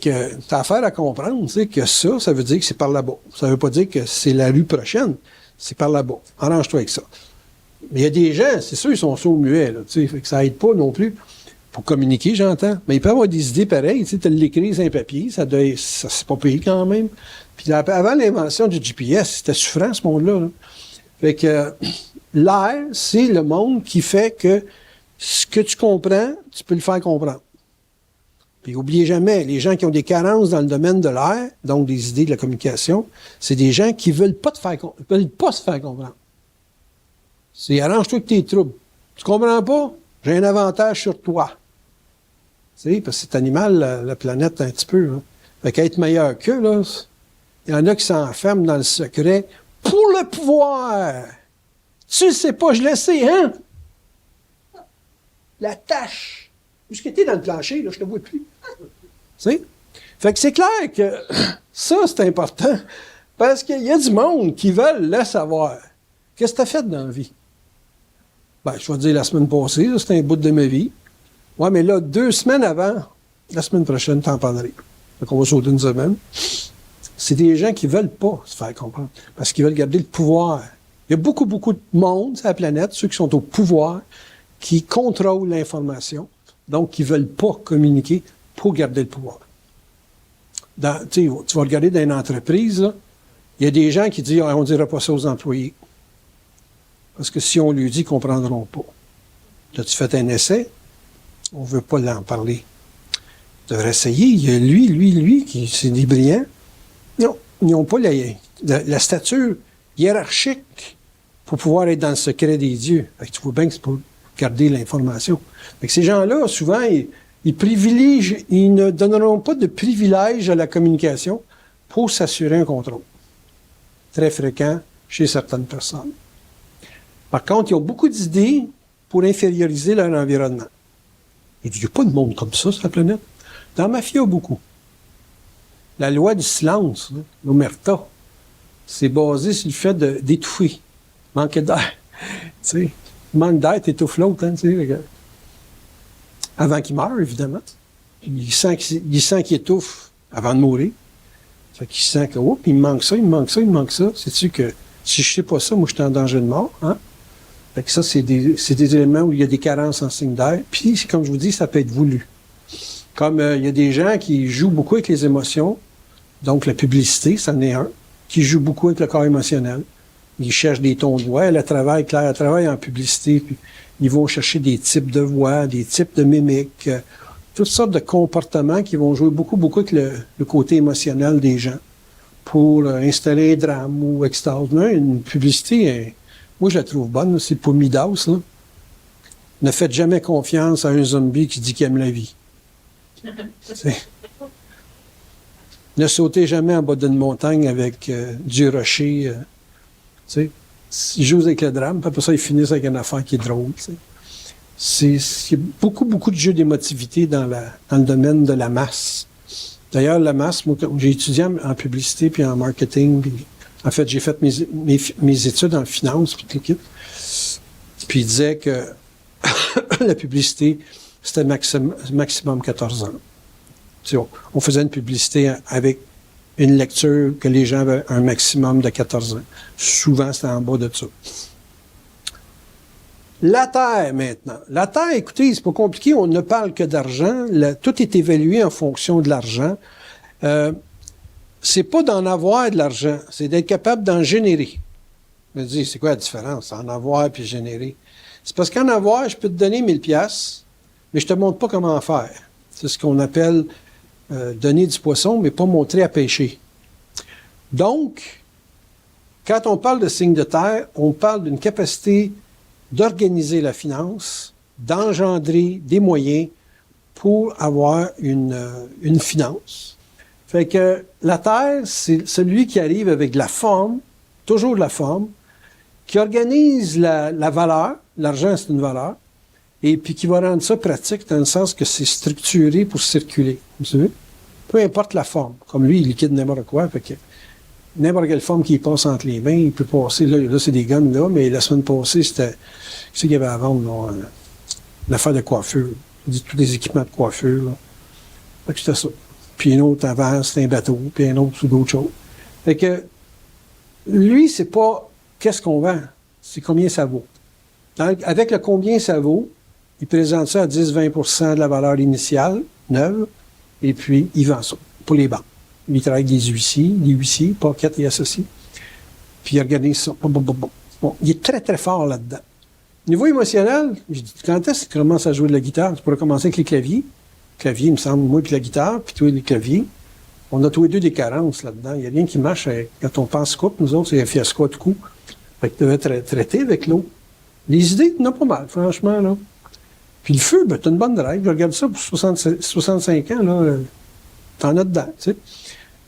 Que t'as affaire à comprendre, tu sais, que ça veut dire que c'est par là-bas. Ça veut pas dire que c'est la rue prochaine, c'est par là-bas. Arrange-toi avec ça. Mais il y a des gens, c'est sûr, ils sont sourds-muets, là, tu sais, fait que ça aide pas non plus pour communiquer, j'entends. Mais il peut avoir des idées pareilles, tu sais, tu l'écris sur un papier, ça c'est pas payé quand même. Puis avant l'invention du GPS, c'était souffrant, ce monde-là. Là. Fait que l'air, c'est le monde qui fait que ce que tu comprends, tu peux le faire comprendre. Puis n'oubliez jamais, les gens qui ont des carences dans le domaine de l'air, donc des idées de la communication, c'est des gens qui veulent pas se faire comprendre. C'est arrange-toi avec tes troubles. Tu comprends pas? J'ai un avantage sur toi. Tu sais, parce que cet animal, la planète, un petit peu. Hein. Fait qu'être meilleur qu'eux, là, il y en a qui s'enferment dans le secret pour le pouvoir. Tu le sais pas, je le sais, hein? La tâche. Où est-ce que t'es dans le plancher, là, je te vois plus. Tu sais? Fait que c'est clair que ça, c'est important. Parce qu'il y a du monde qui veulent le savoir. Qu'est-ce que t'as fait dans la vie? Ben, je vais te dire la semaine passée, c'était un bout de ma vie. Ouais, mais là, 2 semaines avant, la semaine prochaine, t'en parlerai. Fait qu'on va sauter une semaine. C'est des gens qui veulent pas se faire comprendre. Parce qu'ils veulent garder le pouvoir. Il y a beaucoup, beaucoup de monde sur la planète, ceux qui sont au pouvoir, qui contrôlent l'information. Donc, qui ne veulent pas communiquer pour garder le pouvoir. Tu vas regarder dans une entreprise, là, il y a des gens qui disent on ne dira pas ça aux employés. Parce que si on lui dit, ils ne comprendront pas. As-tu fait un essai? On ne veut pas l'en parler. Tu devrais essayer. Il y a lui, qui c'est des brillants. Non, ils n'ont pas la stature hiérarchique pour pouvoir être dans le secret des dieux. Fait que tu vois bien que c'est pour garder l'information. Fait que ces gens-là, souvent, ils privilégient, ils ne donneront pas de privilège à la communication pour s'assurer un contrôle. Très fréquent chez certaines personnes. Par contre, ils ont beaucoup d'idées pour inférioriser leur environnement. Il n'y a pas de monde comme ça sur la planète. Dans la mafia, beaucoup. La loi du silence, l'omerta, c'est basé sur le fait d'étouffer, manquer d'air. Tu sais, manque d'air, t'étouffes l'autre, hein, tu sais. Avant qu'il meure, évidemment. Il sent qu'il étouffe avant de mourir. Fait qu'il sent que, oh, il me manque ça, il me manque ça, il me manque ça. Sais-tu que si je sais pas ça, moi, je suis en danger de mort, hein? Fait que ça, c'est des éléments où il y a des carences en signe d'air. Puis, comme je vous dis, ça peut être voulu. Comme il y a des gens qui jouent beaucoup avec les émotions, donc la publicité, c'en est un, qui joue beaucoup avec le corps émotionnel. Ils cherchent des tons de voix. Elle travaille en publicité, puis ils vont chercher des types de voix, des types de mimiques, toutes sortes de comportements qui vont jouer beaucoup, beaucoup avec le côté émotionnel des gens pour installer un drame ou extase. Mais une publicité, moi, je la trouve bonne. C'est pour Midas, là. Ne faites jamais confiance à un zombie qui dit qu'il aime la vie. Ne sautez jamais en bas d'une montagne avec du rocher. Ils jouent avec le drame, puis après ça, ils finissent avec une affaire qui est drôle. Il y a beaucoup, beaucoup de jeux d'émotivité dans le domaine de la masse. D'ailleurs, la masse, moi, j'ai étudié en publicité puis en marketing. Puis, en fait, j'ai fait mes études en finance, puis tout le kit. Puis il disait que la publicité, c'était maximum 14 ans. On faisait une publicité avec une lecture que les gens avaient un maximum de 14 ans. Souvent, c'était en bas de ça. La Terre, maintenant. La Terre, écoutez, c'est pas compliqué, on ne parle que d'argent. Tout est évalué en fonction de l'argent. C'est pas d'en avoir de l'argent, c'est d'être capable d'en générer. Je me dis, c'est quoi la différence, en avoir puis générer? C'est parce qu'en avoir, je peux te donner 1000 pièces, mais je te montre pas comment faire. C'est ce qu'on appelle donner du poisson, mais pas montrer à pêcher. Donc, quand on parle de signe de terre, on parle d'une capacité d'organiser la finance, d'engendrer des moyens pour avoir une finance. Fait que la terre, c'est celui qui arrive avec de la forme, toujours de la forme, qui organise la valeur, l'argent c'est une valeur, et puis qui va rendre ça pratique dans le sens que c'est structuré pour circuler. Vous savez? Peu importe la forme. Comme lui, il liquide n'importe quoi, fait que n'importe quelle forme qui passe entre les mains, il peut passer, là c'est des guns, là, mais la semaine passée, c'était, qu'est-ce qu'il y avait à vendre, là, l'affaire de coiffure, tous les équipements de coiffure, là. Fait que c'était ça. Puis un autre avant, c'était un bateau, puis un autre sous d'autres choses. Fait que, lui, c'est pas qu'est-ce qu'on vend, c'est combien ça vaut. Avec le combien ça vaut, il présente ça à 10-20% de la valeur initiale, neuve, et puis il vend ça pour les banques. Il travaille avec des huissiers, pocket et associés. Puis il organise ça. Bon, il est très, très fort là-dedans. Niveau émotionnel, je dis, quand est-ce que tu commences à jouer de la guitare? Tu pourrais commencer avec les claviers. Clavier, il me semble, moi, puis la guitare, puis toi, les claviers. On a tous les deux des carences là-dedans. Il n'y a rien qui marche. Quand on pense coupe, nous autres, c'est un fiasco à tout coup. Fait que tu devais traiter avec l'eau. Les idées, il y en a pas mal, franchement, là. Puis le feu, ben, t'as une bonne drive. Je regarde ça pour 65 ans, là. T'en as dedans, tu sais.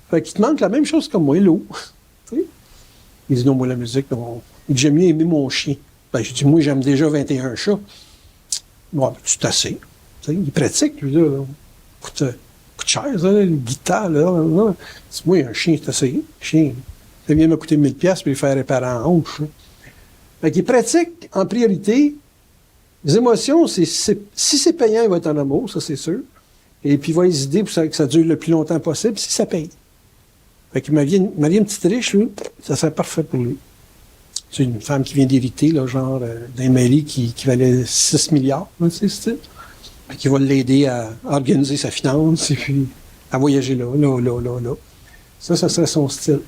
Fait qu'il te manque la même chose comme moi, l'eau. Il dit non, moi, la musique, non. Il dit, j'aime mieux aimer mon chien. Ben, je dis, moi, j'aime déjà 21 chats. Bon, ben, tu t'assais. Il est pratique, lui, là. Coûte cher, ça, une guitare, là. C'est moi, un chien, c'est assez. Chien, ça vient me coûter 1000 pièces pour lui faire réparer en hanche. Fait qu'il est pratique, en priorité. Les émotions, si c'est payant, il va être en amour, ça, c'est sûr. Et puis, il va hésiter pour que ça dure le plus longtemps possible, si ça paye. Fait qu'il marier une petite riche, lui, ça serait parfait pour lui. C'est une femme qui vient d'hériter, là, genre, d'un mari qui valait 6 milliards, là, tu sais, puis qui va l'aider à organiser sa finance, et puis à voyager là. Ça serait son style.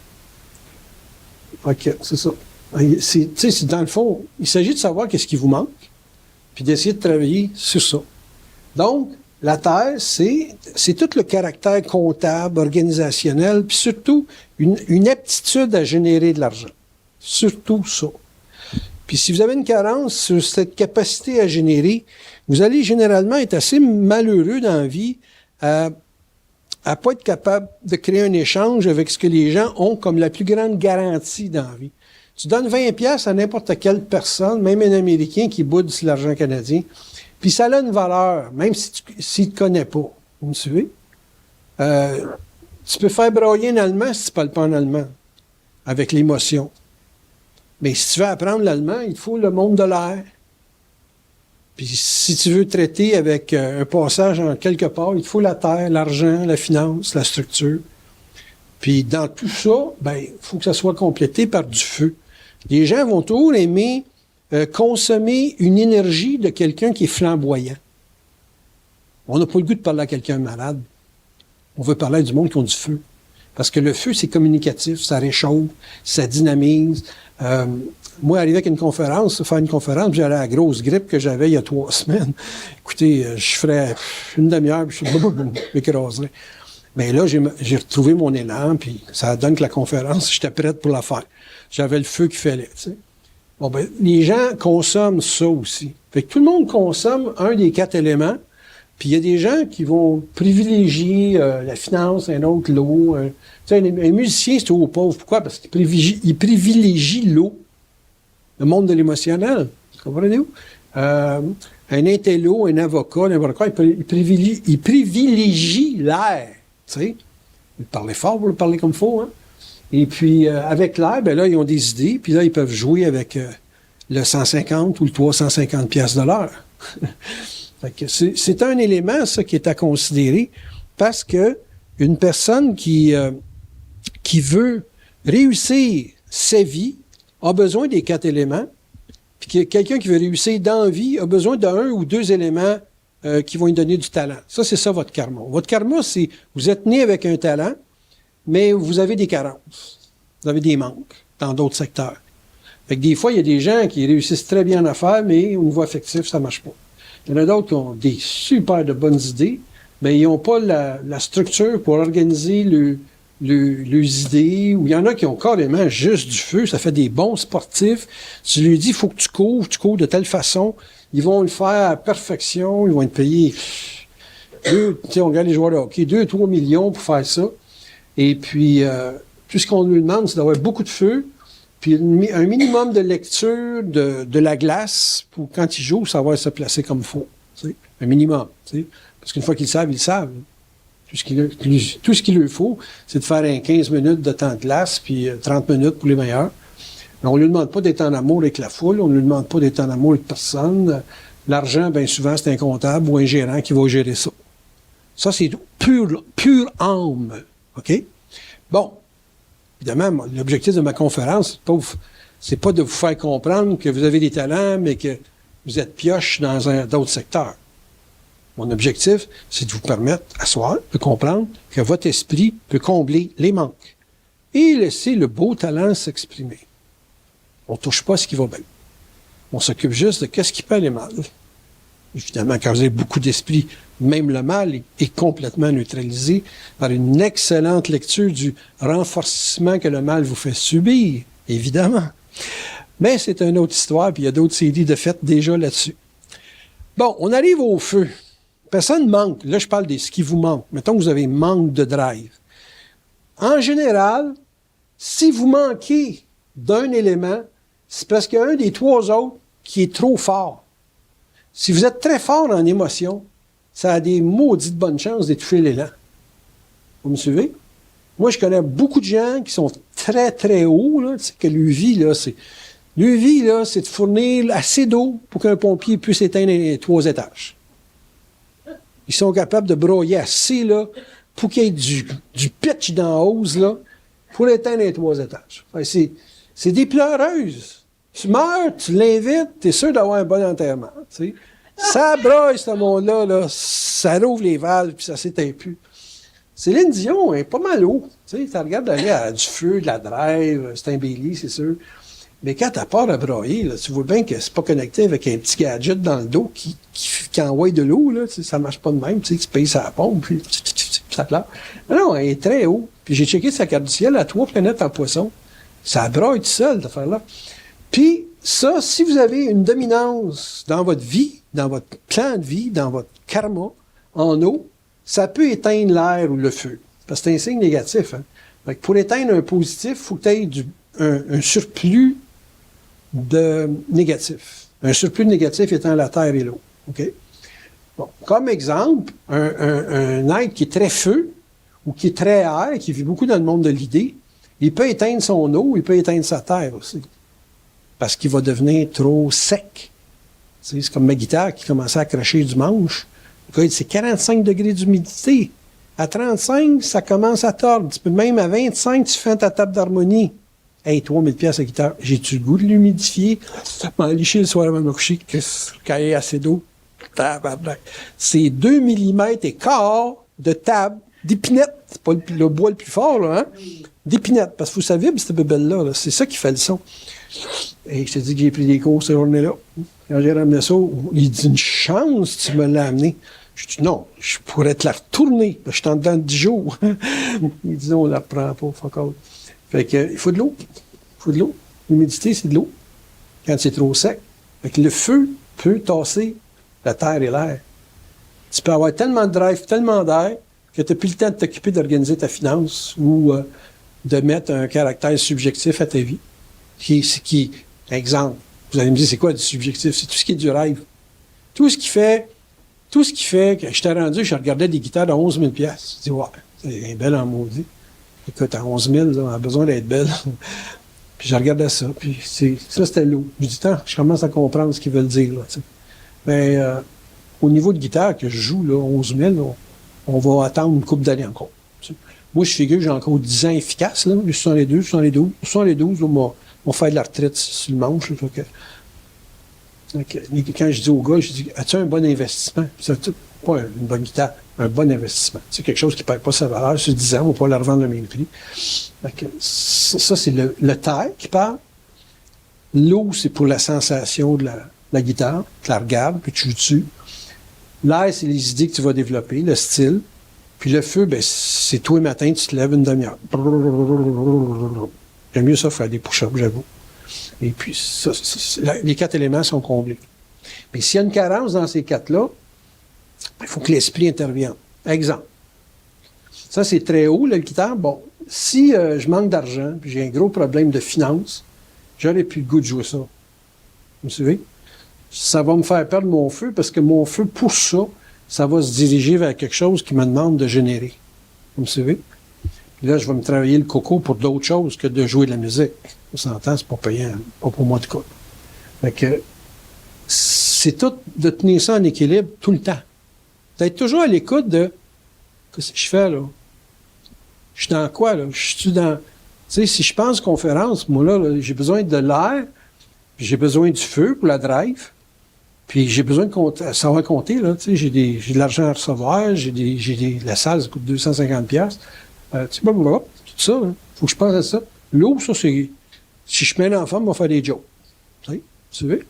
Fait que, c'est ça. Tu sais, dans le fond, il s'agit de savoir qu'est-ce qui vous manque, puis d'essayer de travailler sur ça. Donc, la Terre, c'est tout le caractère comptable, organisationnel, puis surtout une aptitude à générer de l'argent. Surtout ça. Puis si vous avez une carence sur cette capacité à générer, vous allez généralement être assez malheureux dans la vie à pas être capable de créer un échange avec ce que les gens ont comme la plus grande garantie dans la vie. Tu donnes 20 pièces à n'importe quelle personne, même un Américain qui boude sur l'argent canadien, puis ça a une valeur, même s'il ne te connaît pas. Vous me suivez? Tu peux faire broyer en allemand si tu ne parles pas en allemand, avec l'émotion. Mais si tu veux apprendre l'allemand, il te faut le monde de l'air. Puis si tu veux traiter avec un passage en quelque part, il te faut la terre, l'argent, la finance, la structure. Puis dans tout ça, ben, il faut que ça soit complété par du feu. Les gens vont toujours aimer consommer une énergie de quelqu'un qui est flamboyant. On n'a pas le goût de parler à quelqu'un malade. On veut parler à du monde qui a du feu. Parce que le feu, c'est communicatif, ça réchauffe, ça dynamise. Moi, arrivé avec une conférence, faire une conférence, j'allais à la grosse grippe que j'avais il y a 3 semaines. Écoutez, je ferais une demi-heure, puis je m'écraserais. Mais là, j'ai retrouvé mon élan, puis ça donne que la conférence, j'étais prête pour la faire. J'avais le feu qu'il fallait, tu sais. Bon, ben, les gens consomment ça aussi. Fait que tout le monde consomme un des 4 éléments, puis il y a des gens qui vont privilégier la finance, un autre l'eau. Tu sais, un musicien, c'est au pauvre. Pourquoi? Parce qu'il privilégie l'eau, le monde de l'émotionnel. Comprenez-vous? Un intello, un avocat, il privilégie l'air. Tu sais? Vous parlez fort, vous le parlez comme il faut, hein? Et puis, avec l'air, ben là, ils ont des idées, puis là, ils peuvent jouer avec le 150 ou le 350 piastres de l'heure. Fait que c'est un élément, ça, qui est à considérer, parce que une personne qui veut réussir sa vie a besoin des 4 éléments, puis quelqu'un qui veut réussir dans la vie a besoin d'un ou 2 éléments qui vont lui donner du talent. Ça, c'est ça, votre karma. Votre karma, c'est, vous êtes né avec un talent, mais vous avez des carences. Vous avez des manques dans d'autres secteurs. Fait que des fois, il y a des gens qui réussissent très bien en affaires, mais au niveau affectif, ça ne marche pas. Il y en a d'autres qui ont des super de bonnes idées, mais ils n'ont pas la structure pour organiser leurs idées, ou il y en a qui ont carrément juste du feu, ça fait des bons sportifs. Tu lui dis, il faut que tu cours de telle façon, ils vont le faire à perfection, ils vont être payés, on regarde les joueurs de hockey, 2-3 millions pour faire ça. Et puis, tout ce qu'on lui demande, c'est d'avoir beaucoup de feu, puis un minimum de lecture de la glace pour quand il joue, savoir se placer comme il faut. T'sais. Un minimum. T'sais. Parce qu'une fois qu'ils le savent, ils le savent. Tout ce qu'il leur faut, c'est de faire un 15 minutes de temps de glace, puis 30 minutes pour les meilleurs. Mais on ne lui demande pas d'être en amour avec la foule, on ne lui demande pas d'être en amour avec personne. L'argent, bien souvent, c'est un comptable ou un gérant qui va gérer ça. Ça, c'est pure âme. OK? Bon. Évidemment, l'objectif de ma conférence, c'est pas de vous faire comprendre que vous avez des talents, mais que vous êtes pioche dans d'autres secteurs. Mon objectif, c'est de vous permettre, à soi, de comprendre que votre esprit peut combler les manques et laisser le beau talent s'exprimer. On ne touche pas à ce qui va bien. On s'occupe juste de qu'est-ce qui peut aller mal. Évidemment, quand vous avez beaucoup d'esprit, même le mal est complètement neutralisé par une excellente lecture du renforcement que le mal vous fait subir, évidemment. Mais c'est une autre histoire, puis il y a d'autres séries de faites déjà là-dessus. Bon, on arrive au feu. Personne ne manque. Là, je parle de ce qui vous manque. Mettons que vous avez manque de drive. En général, si vous manquez d'un élément, c'est parce qu'il y a un des 3 autres qui est trop fort. Si vous êtes très fort en émotion, ça a des maudites bonnes chances d'étouffer l'élan. Vous me suivez? Moi, je connais beaucoup de gens qui sont très, très hauts, là, tu sais, que leur vie, là, c'est de fournir assez d'eau pour qu'un pompier puisse éteindre les 3 étages. Ils sont capables de broyer assez, là, pour qu'il y ait du pitch dans la hausse, là, pour éteindre les 3 étages. Enfin, c'est des pleureuses. Tu meurs, tu l'invites, tu es sûr d'avoir un bon enterrement. T'sais. Ça broye, ce monde-là, là, ça rouvre les valves, puis ça s'éteint plus. Céline Dion est pas mal haut. Tu regardes aller à du feu, de la drive, c'est un Bailey, c'est sûr. Mais quand t'as peur à broyer, là, tu vois bien que c'est pas connecté avec un petit gadget dans le dos qui envoie de l'eau, là, ça marche pas de même, tu payes sa pompe, puis ça pleure. Non, elle est très haut. Puis j'ai checké sa carte du ciel à 3 planètes en poisson. Ça broye tout seul, cette affaire-là. Puis, ça, si vous avez une dominance dans votre vie, dans votre plan de vie, dans votre karma, en eau, ça peut éteindre l'air ou le feu. Parce que c'est un signe négatif. Hein? Fait que pour éteindre un positif, il faut que tu aies un surplus de négatif. Un surplus de négatif étant la terre et l'eau. OK? Bon. Comme exemple, un être qui est très feu ou qui est très air, qui vit beaucoup dans le monde de l'idée, il peut éteindre son eau, il peut éteindre sa terre aussi. Parce qu'il va devenir trop sec. C'est comme ma guitare qui commençait à cracher du manche. C'est 45 degrés d'humidité. À 35, ça commence à tordre. Même à 25, tu fais ta table d'harmonie. Hey, 3000 pièces la guitare. J'ai-tu le goût de l'humidifier? M'en licher le soir avant de me coucher, quand il y a assez d'eau. C'est 2 mm et quart de table d'épinette. C'est pas le bois le plus fort, là, hein? D'épinette. Parce que vous savez, cette bébelle-là, là, c'est ça qui fait le son. Et je te dis que j'ai pris des cours cette journée-là. Quand j'ai ramené ça, il dit une chance, tu me l'as amené. Je dis non, je pourrais te la retourner. Je suis en dedans de 10 jours. Il dit non, on ne la reprend pas, fuck out. Fait que, il faut de l'eau. Il faut de l'eau. L'humidité, c'est de l'eau. quand c'est trop sec. Fait que le feu peut tasser la terre et l'air. Tu peux avoir tellement de drive, tellement d'air, que tu n'as plus le temps de t'occuper d'organiser ta finance ou de mettre un caractère subjectif à ta vie. Exemple, vous allez me dire, c'est quoi du subjectif? C'est tout ce qui est du rêve. Tout ce qui fait que je t'ai rendu, je regardais des guitares de 11 000 $. Je dis, ouais, c'est belle en maudit. Écoute, à 11 000, on a besoin d'être belle. Puis je regardais ça, puis ça, c'était lourd. Je dis, je commence à comprendre ce qu'ils veulent dire, là, mais au niveau de guitare que je joue, là, 11 000, on va attendre une couple d'années encore. T'sais. Moi, je figure que j'ai encore 10 ans efficaces, là. Les 72, 72. 72, on va faire de la retraite sur le manche. Quand je dis au gars, je dis, as-tu un bon investissement? C'est pas une bonne guitare, un bon investissement. C'est quelque chose qui ne perd pas sa valeur. Sur 10 ans, on ne va pas la revendre le même prix. Ça, c'est le taille qui parle. L'eau, c'est pour la sensation de la guitare. Tu la regardes, puis tu joues dessus. L'air, c'est les idées que tu vas développer, le style. Puis le feu, ben, c'est tous les matins, tu te lèves une demi-heure. J'aime mieux ça faire des push-ups, j'avoue. Et puis, les 4 éléments sont comblés. Mais s'il y a une carence dans ces 4-là, il faut que l'esprit intervienne. Exemple. Ça, c'est très haut, là, le guitare. Bon, si je manque d'argent, puis j'ai un gros problème de finances, j'aurais plus le goût de jouer ça. Vous me suivez? Ça va me faire perdre mon feu, parce que mon feu, pour ça va se diriger vers quelque chose qui me demande de générer. Vous me suivez? Puis là, je vais me travailler le coco pour d'autres choses que de jouer de la musique. On s'entend, c'est pas payant, pas pour moi de cas. Fait que c'est tout de tenir ça en équilibre tout le temps. D'être toujours à l'écoute de qu'est-ce que je fais là? Je suis dans quoi là? Je suis dans. Tu sais, si je pense conférence, moi là j'ai besoin de l'air, puis j'ai besoin du feu pour la drive, puis j'ai besoin de savoir compter, là. Tu sais, j'ai de l'argent à recevoir, la salle, ça coûte 250$. Tu sais, tout ça, hein. Faut que je pense à ça. L'eau, ça, c'est. Si je mets l'enfant, on va faire des jokes. Tu sais?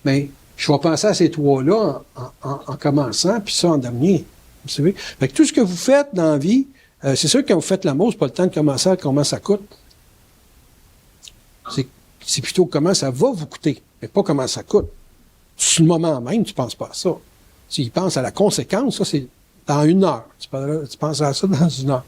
Mais je vais penser à ces trois-là en commençant, puis ça en dernier. Vous savez? Fait que tout ce que vous faites dans la vie, c'est sûr que quand vous faites l'amour, c'est pas le temps de commencer à comment ça coûte. C'est plutôt comment ça va vous coûter, mais pas comment ça coûte. Sur le moment même, tu ne penses pas à ça. Tu penses à la conséquence, ça, c'est dans 1 heure. Tu penses à ça dans 1 heure.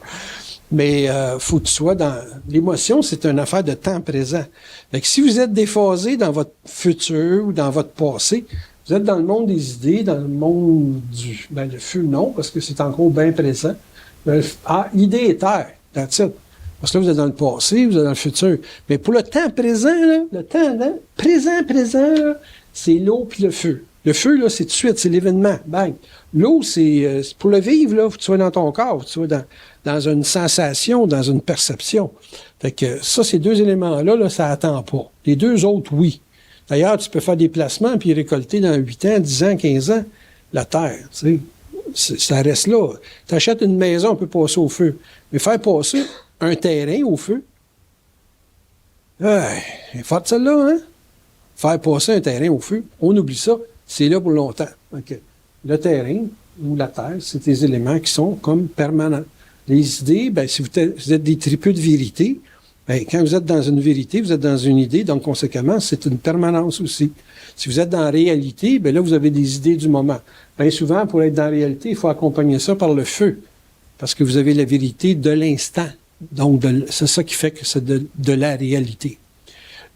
Mais faut que tu sois dans... L'émotion, c'est une affaire de temps présent. Fait que si vous êtes déphasé dans votre futur ou dans votre passé, vous êtes dans le monde des idées, dans le monde du... Ben, le feu, non, parce que c'est encore bien présent. Idée et terre, that's it. Parce que là, vous êtes dans le passé, vous êtes dans le futur. Mais pour le temps présent, là, le temps là, présent, là, c'est l'eau puis le feu. Le feu, là, c'est tout de suite, c'est l'événement. Bang. L'eau, c'est pour le vivre, là, faut que tu sois dans ton corps, faut que tu sois dans une sensation, dans une perception. Fait que ça, ces 2 éléments-là, là, ça attend pas. Les 2 autres, oui. D'ailleurs, tu peux faire des placements puis récolter dans 8 ans, 10 ans, 15 ans la terre. Tu sais, ça reste là. Tu achètes une maison, on peut passer au feu. Mais faire passer un terrain au feu, c'est fort celle-là, hein? Faire passer un terrain au feu, on oublie ça, c'est là pour longtemps. Okay. Le terrain ou la terre, c'est des éléments qui sont comme permanents. Les idées, ben, si vous êtes des tripeux de vérité, ben, quand vous êtes dans une vérité, vous êtes dans une idée, donc conséquemment, c'est une permanence aussi. Si vous êtes dans la réalité, ben là, vous avez des idées du moment. Bien souvent, pour être dans la réalité, il faut accompagner ça par le feu, parce que vous avez la vérité de l'instant. Donc, c'est ça qui fait que c'est de la réalité.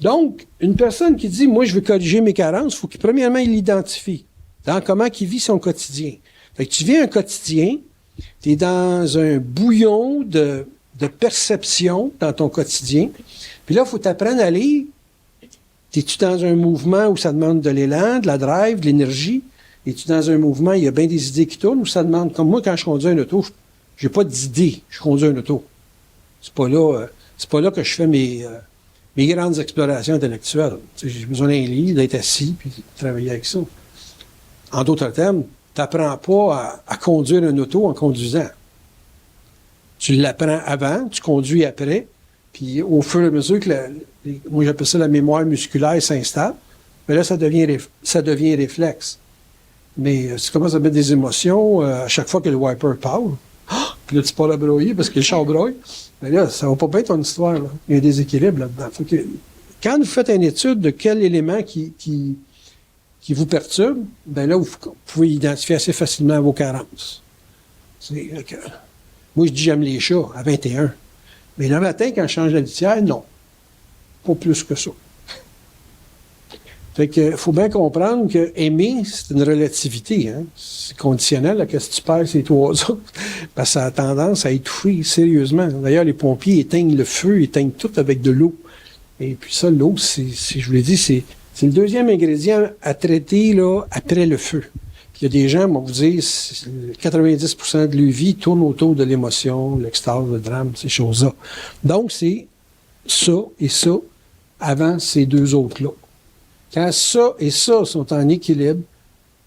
Donc, une personne qui dit, moi, je veux corriger mes carences, il faut qu'il, premièrement, il l'identifie dans comment il vit son quotidien. Fait que tu vis un quotidien, tu es dans un bouillon de perception dans ton quotidien, puis là, il faut t'apprendre à lire. Es-tu dans un mouvement où ça demande de l'élan, de la drive, de l'énergie? Es-tu dans un mouvement, il y a bien des idées qui tournent, où ça demande, comme moi, quand je conduis un auto, j'ai pas d'idées, je conduis un auto. C'est pas là que je fais mes grandes explorations intellectuelles. Tu sais, j'ai besoin d'un lit, d'être assis, puis de travailler avec ça. En d'autres termes, tu n'apprends pas à conduire un auto en conduisant. Tu l'apprends avant, tu conduis après, puis au fur et à mesure que moi j'appelle ça la mémoire musculaire s'installe, mais là, ça devient réflexe. Mais si tu commences à mettre des émotions à chaque fois que le wiper parle, puis là, tu pars à broyer parce que le char broye, mais là, ça va pas bien ton histoire, là. Il y a un déséquilibre là-dedans. Faut que quand vous faites une étude de quel élément qui vous perturbe, ben là, vous pouvez identifier assez facilement vos carences. Moi, je dis j'aime les chats à 21. Mais le matin, quand je change la litière, non. Pas plus que ça. Fait que faut bien comprendre que aimer, c'est une relativité. Hein? C'est conditionnel à ce que tu perds ces trois autres. Parce que ça a tendance à étouffer sérieusement. D'ailleurs, les pompiers éteignent le feu, éteignent tout avec de l'eau. Et puis ça, l'eau, je vous l'ai dit, c'est le deuxième ingrédient à traiter là, après le feu. Puis il y a des gens, moi, vous dire, 90% de leur vie tourne autour de l'émotion, l'extase, le drame, ces choses-là. Donc, c'est ça et ça avant ces deux autres-là. Quand ça et ça sont en équilibre,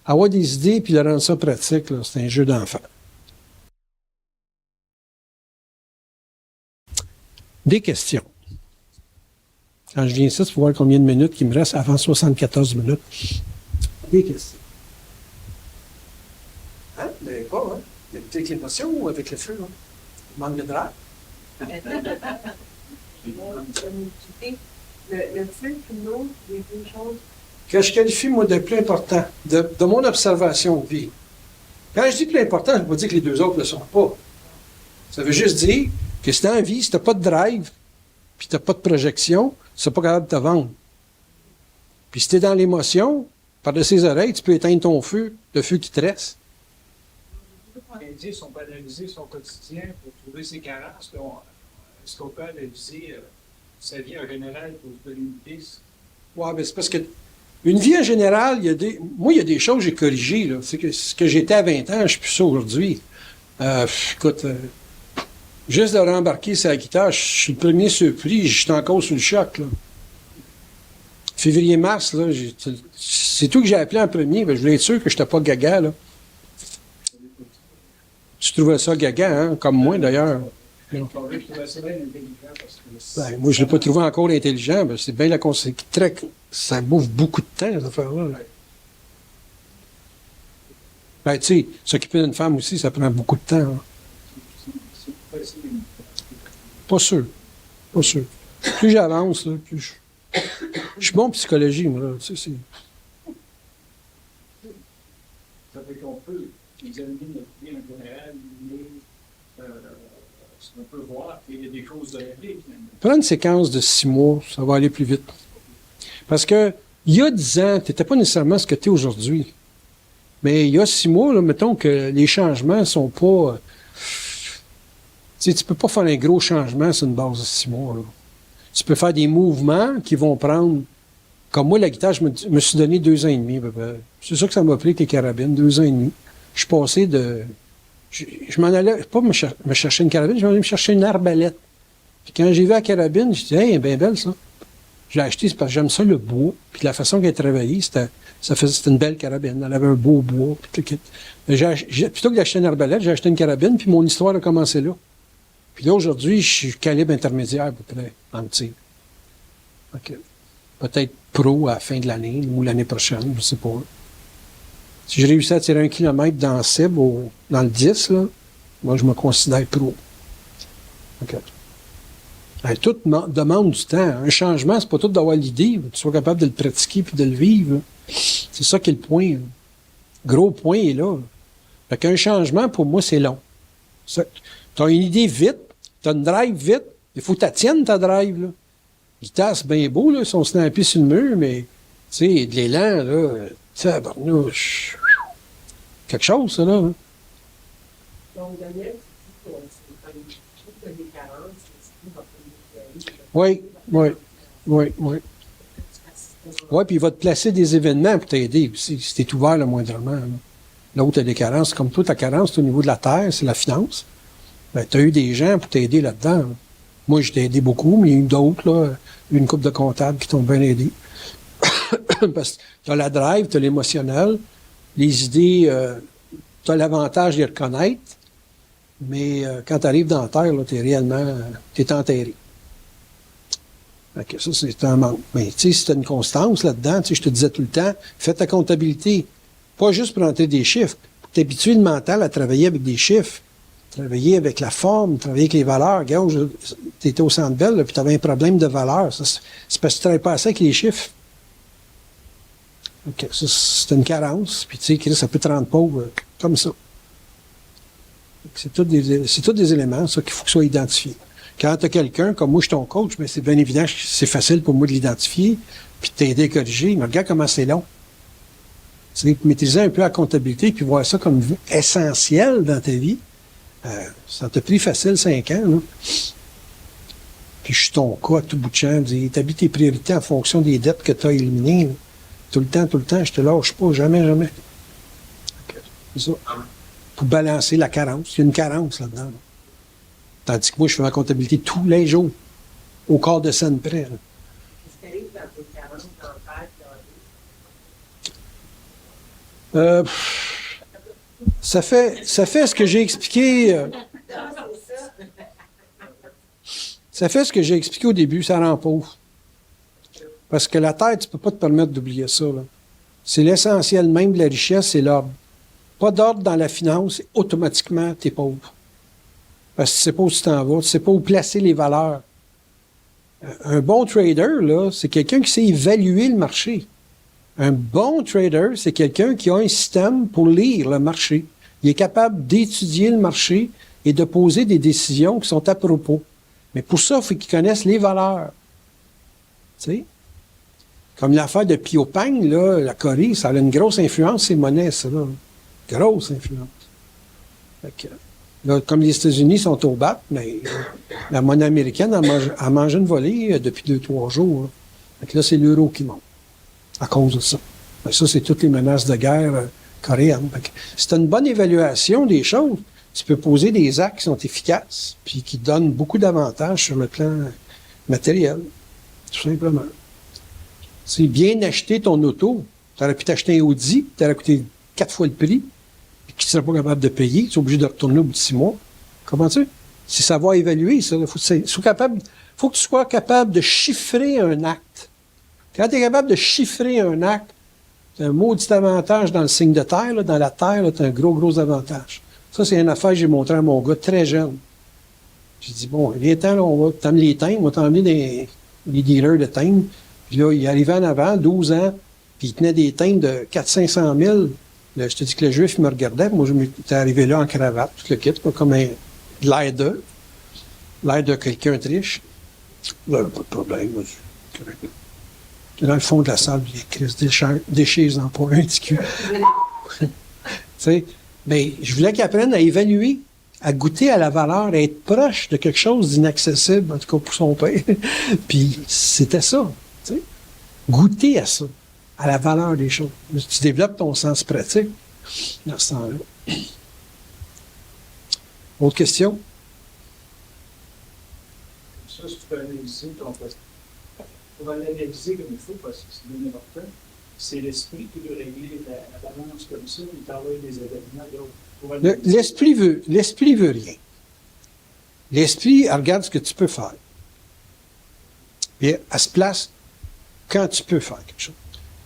avoir des idées puis de rendre ça pratique, là, c'est un jeu d'enfant. Des questions. Quand je viens ici, il faut voir combien de minutes il me reste avant 74 minutes. Des questions. Hein? Vous n'avez pas, hein? Avec l'émotion ou avec le feu, hein? Il manque de draps. Le feu et l'eau, les deux choses. Que je qualifie, moi, de plus important, de mon observation de vie. Quand je dis plus important, je ne veux pas dire que les deux autres ne le sont pas. Ça veut juste dire que si tu as envie, si tu n'as pas de drive, puis tu n'as pas de projection, tu ne seras pas capable de te vendre. Puis si tu es dans l'émotion, par-dessus ses oreilles, tu peux éteindre ton feu, le feu qui te reste. Les Indiens sont pas analysés son quotidien pour trouver ses carences. Est-ce qu'on peut analyser sa vie en général pour se donner une piste? Oui, mais c'est parce que une vie en général, il y a des choses que j'ai corrigées. Là. C'est que ce que j'étais à 20 ans, je ne suis plus ça aujourd'hui. Écoute, juste de rembarquer sa guitare, je suis le premier surpris, je suis encore sous le choc. Là. Février-mars, là, c'est tout que j'ai appelé en premier. Je voulais être sûr que je n'étais pas gaga. Là. Tu trouvais ça gaga, hein? Comme moi d'ailleurs. Je trouvais ça bien intelligent parce que... Moi, je ne l'ai pas trouvé encore intelligent. C'est bien la conséquence. Ça bouffe beaucoup de temps, cette affaire-là. Ben, tu sais, s'occuper d'une femme aussi, ça prend beaucoup de temps. Hein. Pas sûr. Pas sûr. Plus j'avance, là, plus je suis bon en psychologie, moi. Là, tu sais, Ça fait qu'on peut examiner notre vie en général, mais ce qu'on peut voir, il y a des choses de régler, finalement. Prends une séquence de 6 mois, ça va aller plus vite. Parce que, il y a 10 ans, tu n'étais pas nécessairement ce que tu es aujourd'hui. Mais il y a 6 mois, là, mettons que les changements sont pas... tu sais, tu peux pas faire un gros changement sur une base de 6 mois. Là. Tu peux faire des mouvements qui vont prendre... Comme moi, la guitare, je me suis donné 2 ans et demi. C'est ça que ça m'a pris avec les carabines, 2 ans et demi. Je suis passé de... Je m'en allais, pas me chercher une carabine, je m'en allais me chercher une arbalète. Puis quand j'ai vu la carabine, je dis, hey, elle est bien belle, ça. Je l'ai acheté, c'est parce que j'aime ça, le bois. Puis la façon qu'elle travaillait, c'était une belle carabine. Elle avait un beau bois. Puis plutôt que d'acheter une arbalète, j'ai acheté une carabine, puis mon histoire a commencé là. Puis là, aujourd'hui, je suis calibre intermédiaire, à peu près, en tir. Okay. Peut-être pro à la fin de l'année, ou l'année prochaine, je ne sais pas. Si je réussis à tirer 1 kilomètre dans la cible, dans le 10, là, moi, je me considère pro. Okay. Tout demande du temps. Un changement, c'est pas tout d'avoir l'idée. Tu sois capable de le pratiquer puis de le vivre. Là. C'est ça qui est le point. Là. Gros point est là. Fait qu'un changement, pour moi, c'est long. Tu as une idée vite, tu as une drive vite, il faut que tu tiennes ta drive. Là. Guitare, c'est bien beau, là, si on se snappé sur le mur, mais tu sais, de l'élan, là, tabarnouche. Quelque chose, ça, là. Hein? Donc, Daniel, c'est des carences, oui. Oui, puis il va te placer des événements pour t'aider aussi, si tu es ouvert le moindrement. Là. L'autre, tu as des carences. Comme toi, ta carence, c'est au niveau de la terre, c'est la finance. Ben, tu as eu des gens pour t'aider là-dedans. Là. Moi, je t'ai aidé beaucoup, mais il y a eu d'autres, là. Une couple de comptables qui t'ont bien aidé. Parce que tu as la drive, tu as l'émotionnel, les idées, tu as l'avantage de les reconnaître, mais quand tu arrives dans la terre, tu es réellement t'es enterré. Okay, ça, c'est un manque. Mais tu sais, si tu as une constance là-dedans, je te disais tout le temps, fais ta comptabilité. Pas juste pour entrer des chiffres, pour t'habituer le mental à travailler avec des chiffres. travailler avec la forme, travailler avec les valeurs. Regarde, tu étais au Centre Bell, puis tu avais un problème de valeur. C'est parce que tu ne travailles pas assez avec les chiffres. Okay, ça, c'est une carence. Puis tu sais, ça peut te rendre pauvre comme ça. C'est tous des éléments, ça, qu'il faut que soit identifié. Quand tu as quelqu'un, comme moi, je suis ton coach, mais c'est bien évident que c'est facile pour moi de l'identifier, puis de t'aider à corriger. Mais regarde comment c'est long. Tu sais, maîtriser un peu la comptabilité, puis voir ça comme essentiel dans ta vie, ça t'a pris facile 5 ans, là. Puis je suis ton cas à tout bout de champ. Tu établis tes priorités en fonction des dettes que tu as éliminées, là. Tout le temps, je te lâche pas, jamais. C'est ça. Pour balancer la carence. Il y a une carence là-dedans. Là. Tandis que moi, je fais ma comptabilité tous les jours, au quart de scène près. Là. Qu'est-ce qui arrive dans tes 40 en père? Ça fait ce que j'ai expliqué. Ça fait ce que j'ai expliqué au début, ça rend pauvre. Parce que la tête, tu ne peux pas te permettre d'oublier ça. Là. C'est l'essentiel même de la richesse, c'est l'ordre. Pas d'ordre dans la finance, automatiquement, tu es pauvre. Parce que tu ne sais pas où tu t'en vas, tu ne sais pas où placer les valeurs. Un bon trader, là, c'est quelqu'un qui sait évaluer le marché. Un bon trader, c'est quelqu'un qui a un système pour lire le marché. Il est capable d'étudier le marché et de poser des décisions qui sont à propos. Mais pour ça, il faut qu'il connaisse les valeurs. Tu sais? Comme l'affaire de Pio Pang, là, la Corée, ça a une grosse influence, ces monnaies, ça, là. Grosse influence. Fait que, là, comme les États-Unis sont au bat, mais la monnaie américaine a mangé une volée depuis 2-3 jours. Là. Fait que là, c'est l'euro qui monte à cause de ça. Fait que ça, c'est toutes les menaces de guerre coréennes. Fait que c'est une bonne évaluation des choses. Tu peux poser des actes qui sont efficaces puis qui donnent beaucoup d'avantages sur le plan matériel, tout simplement. C'est bien acheter ton auto. Tu aurais pu t'acheter un Audi, tu aurais coûté 4 fois le prix, et que tu ne serais pas capable de payer, tu es obligé de retourner au bout de 6 mois. Comment tu sais? C'est savoir évaluer, ça. Faut que tu sois capable de chiffrer un acte. Quand tu es capable de chiffrer un acte, tu as un maudit avantage dans le signe de terre, là, dans la terre, tu as un gros avantage. Ça, c'est une affaire que j'ai montré à mon gars très jeune. J'ai dit, bon, viens-t'en, là, on va t'amener les timbres, on va t'emmener des dealers de timbres. Puis là, il arrivait en avant, 12 ans, puis il tenait des timbres de 400-500 000. Là, je te dis que le juif, il me regardait. Moi, j'étais arrivé là en cravate, tout le kit, comme l'air de quelqu'un de riche. Là, pas de problème. Moi, dans le fond de la salle, il y a Chris déchire pour un petit cul. Tu sais, mais je voulais qu'il apprenne à évaluer, à goûter à la valeur, à être proche de quelque chose d'inaccessible, en tout cas pour son père. Puis c'était ça, tu sais. Goûter à ça, à la valeur des choses. Tu développes ton sens pratique dans ce temps-là. Autre question? Ça, si tu peux analyser ton poste. Pour l'analyser comme il faut, parce que c'est bien important, c'est l'esprit qui veut régler la balance comme ça, il t'envoie des événements. L'esprit veut rien. L'esprit, elle regarde ce que tu peux faire. Puis elle se place quand tu peux faire quelque chose.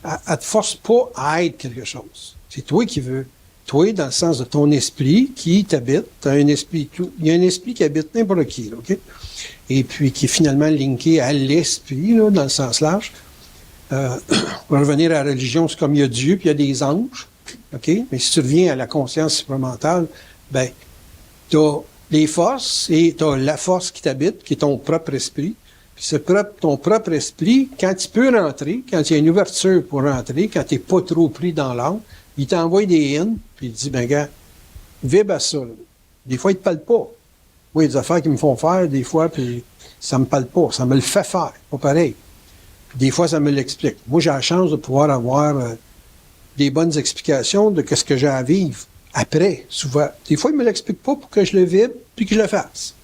Elle ne te force pas à être quelque chose. C'est toi qui veux. Toi, dans le sens de ton esprit qui t'habite, tu as un esprit. Il y a un esprit qui habite n'importe qui, là, OK? Et puis qui est finalement linké à l'esprit, là, dans le sens large. Pour revenir à la religion, c'est comme il y a Dieu, puis il y a des anges. OK? Mais si tu reviens à la conscience supramentale, ben, tu as les forces et tu as la force qui t'habite, qui est ton propre esprit. Puis ton propre esprit, quand il peut rentrer, quand il y a une ouverture pour rentrer, quand tu n'es pas trop pris dans l'âme, il t'envoie des hymnes, puis il te dit, ben gars, vibre à ça. Là. Des fois, il ne te parle pas. Moi, il y a des affaires qui me font faire, des fois, puis ça ne me parle pas. Ça me le fait faire. Pas pareil. Puis des fois, ça me l'explique. Moi, j'ai la chance de pouvoir avoir des bonnes explications de ce que j'ai à vivre après, souvent. Des fois, il ne me l'explique pas pour que je le vibre, puis que je le fasse.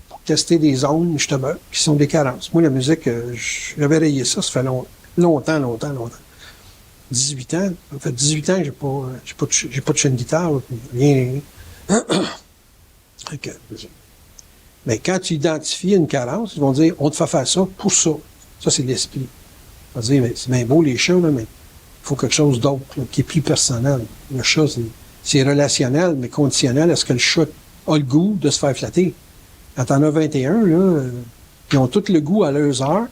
Pour tester des zones, justement, qui sont des carences. Moi, la musique, j'avais rayé ça fait longtemps. 18 ans. Ça fait 18 ans que j'ai pas de chaîne guitare, là, rien. Okay. Mais quand tu identifies une carence, ils vont dire, on te fait faire ça pour ça. Ça, c'est l'esprit. On va dire, mais c'est bien beau les chats, là, mais il faut quelque chose d'autre, là, qui est plus personnel. Le chat, c'est relationnel, mais conditionnel. Est-ce que le chat a le goût de se faire flatter. Quand t'en as 21, là, ils ont tout le goût à leurs heures.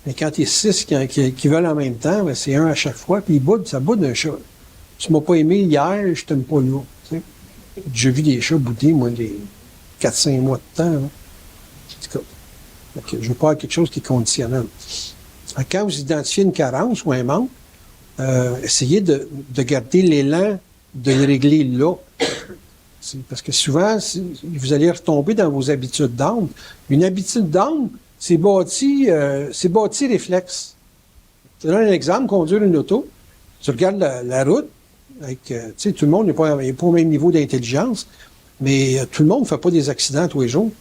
Mais quand il y a 6 qui veulent en même temps, ben, c'est un à chaque fois, puis ça boude un chat. Tu m'as pas aimé hier, je t'aime pas là. Tu sais. J'ai vu des chats bouder, moi, des 4-5 mois de temps. Là. En tout cas, je veux pas avoir quelque chose qui est conditionnel. Quand vous identifiez une carence ou un manque, essayez de garder l'élan de le régler là. Parce que souvent, vous allez retomber dans vos habitudes d'âme. Une habitude d'âme, c'est bâti réflexe. Je te donne un exemple, conduire une auto. Tu regardes la route, avec, tout le monde n'est pas au même niveau d'intelligence, mais tout le monde ne fait pas des accidents tous les jours.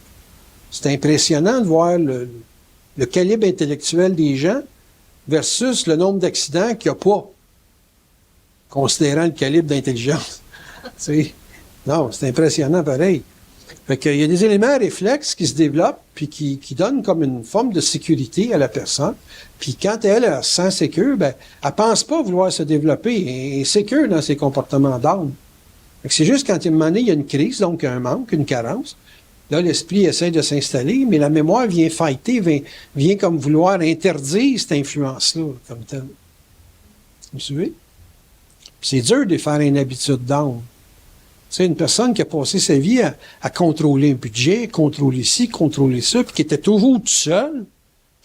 C'est impressionnant de voir le calibre intellectuel des gens versus le nombre d'accidents qu'il n'y a pas, considérant le calibre d'intelligence. Non, c'est impressionnant pareil. Fait qu'il y a des éléments réflexes qui se développent puis qui donnent comme une forme de sécurité à la personne. Puis quand elle se sent sécure, ben, elle pense pas vouloir se développer. Elle est sécure dans ses comportements d'âme. Fait que c'est juste quand à un moment donné, il y a une crise, donc un manque, une carence. Là, l'esprit essaie de s'installer, mais la mémoire vient fighter, vient comme vouloir interdire cette influence-là, comme telle. Vous me suivez? Puis c'est dur de faire une habitude d'âme. C'est une personne qui a passé sa vie à contrôler un budget, contrôler ci, contrôler ça, puis qui était toujours tout seul.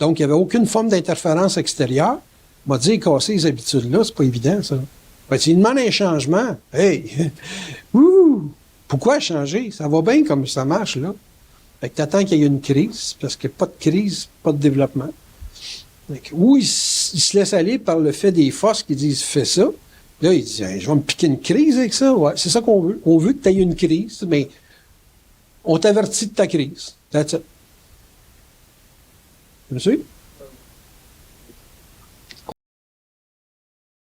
Donc, il n'y avait aucune forme d'interférence extérieure. M'a dit, casser les habitudes-là, c'est pas évident, ça. Fait que s'il demande un changement, hey, pourquoi changer? Ça va bien comme ça marche, là. Fait que t'attends qu'il y ait une crise, parce que pas de crise, pas de développement. Ou il se laisse aller par le fait des forces qui disent, fais ça. Là, il dit, je vais me piquer une crise avec ça. Ouais, c'est ça qu'on veut. On veut que tu aies une crise, mais on t'avertit de ta crise. That's it. Vous me suivez?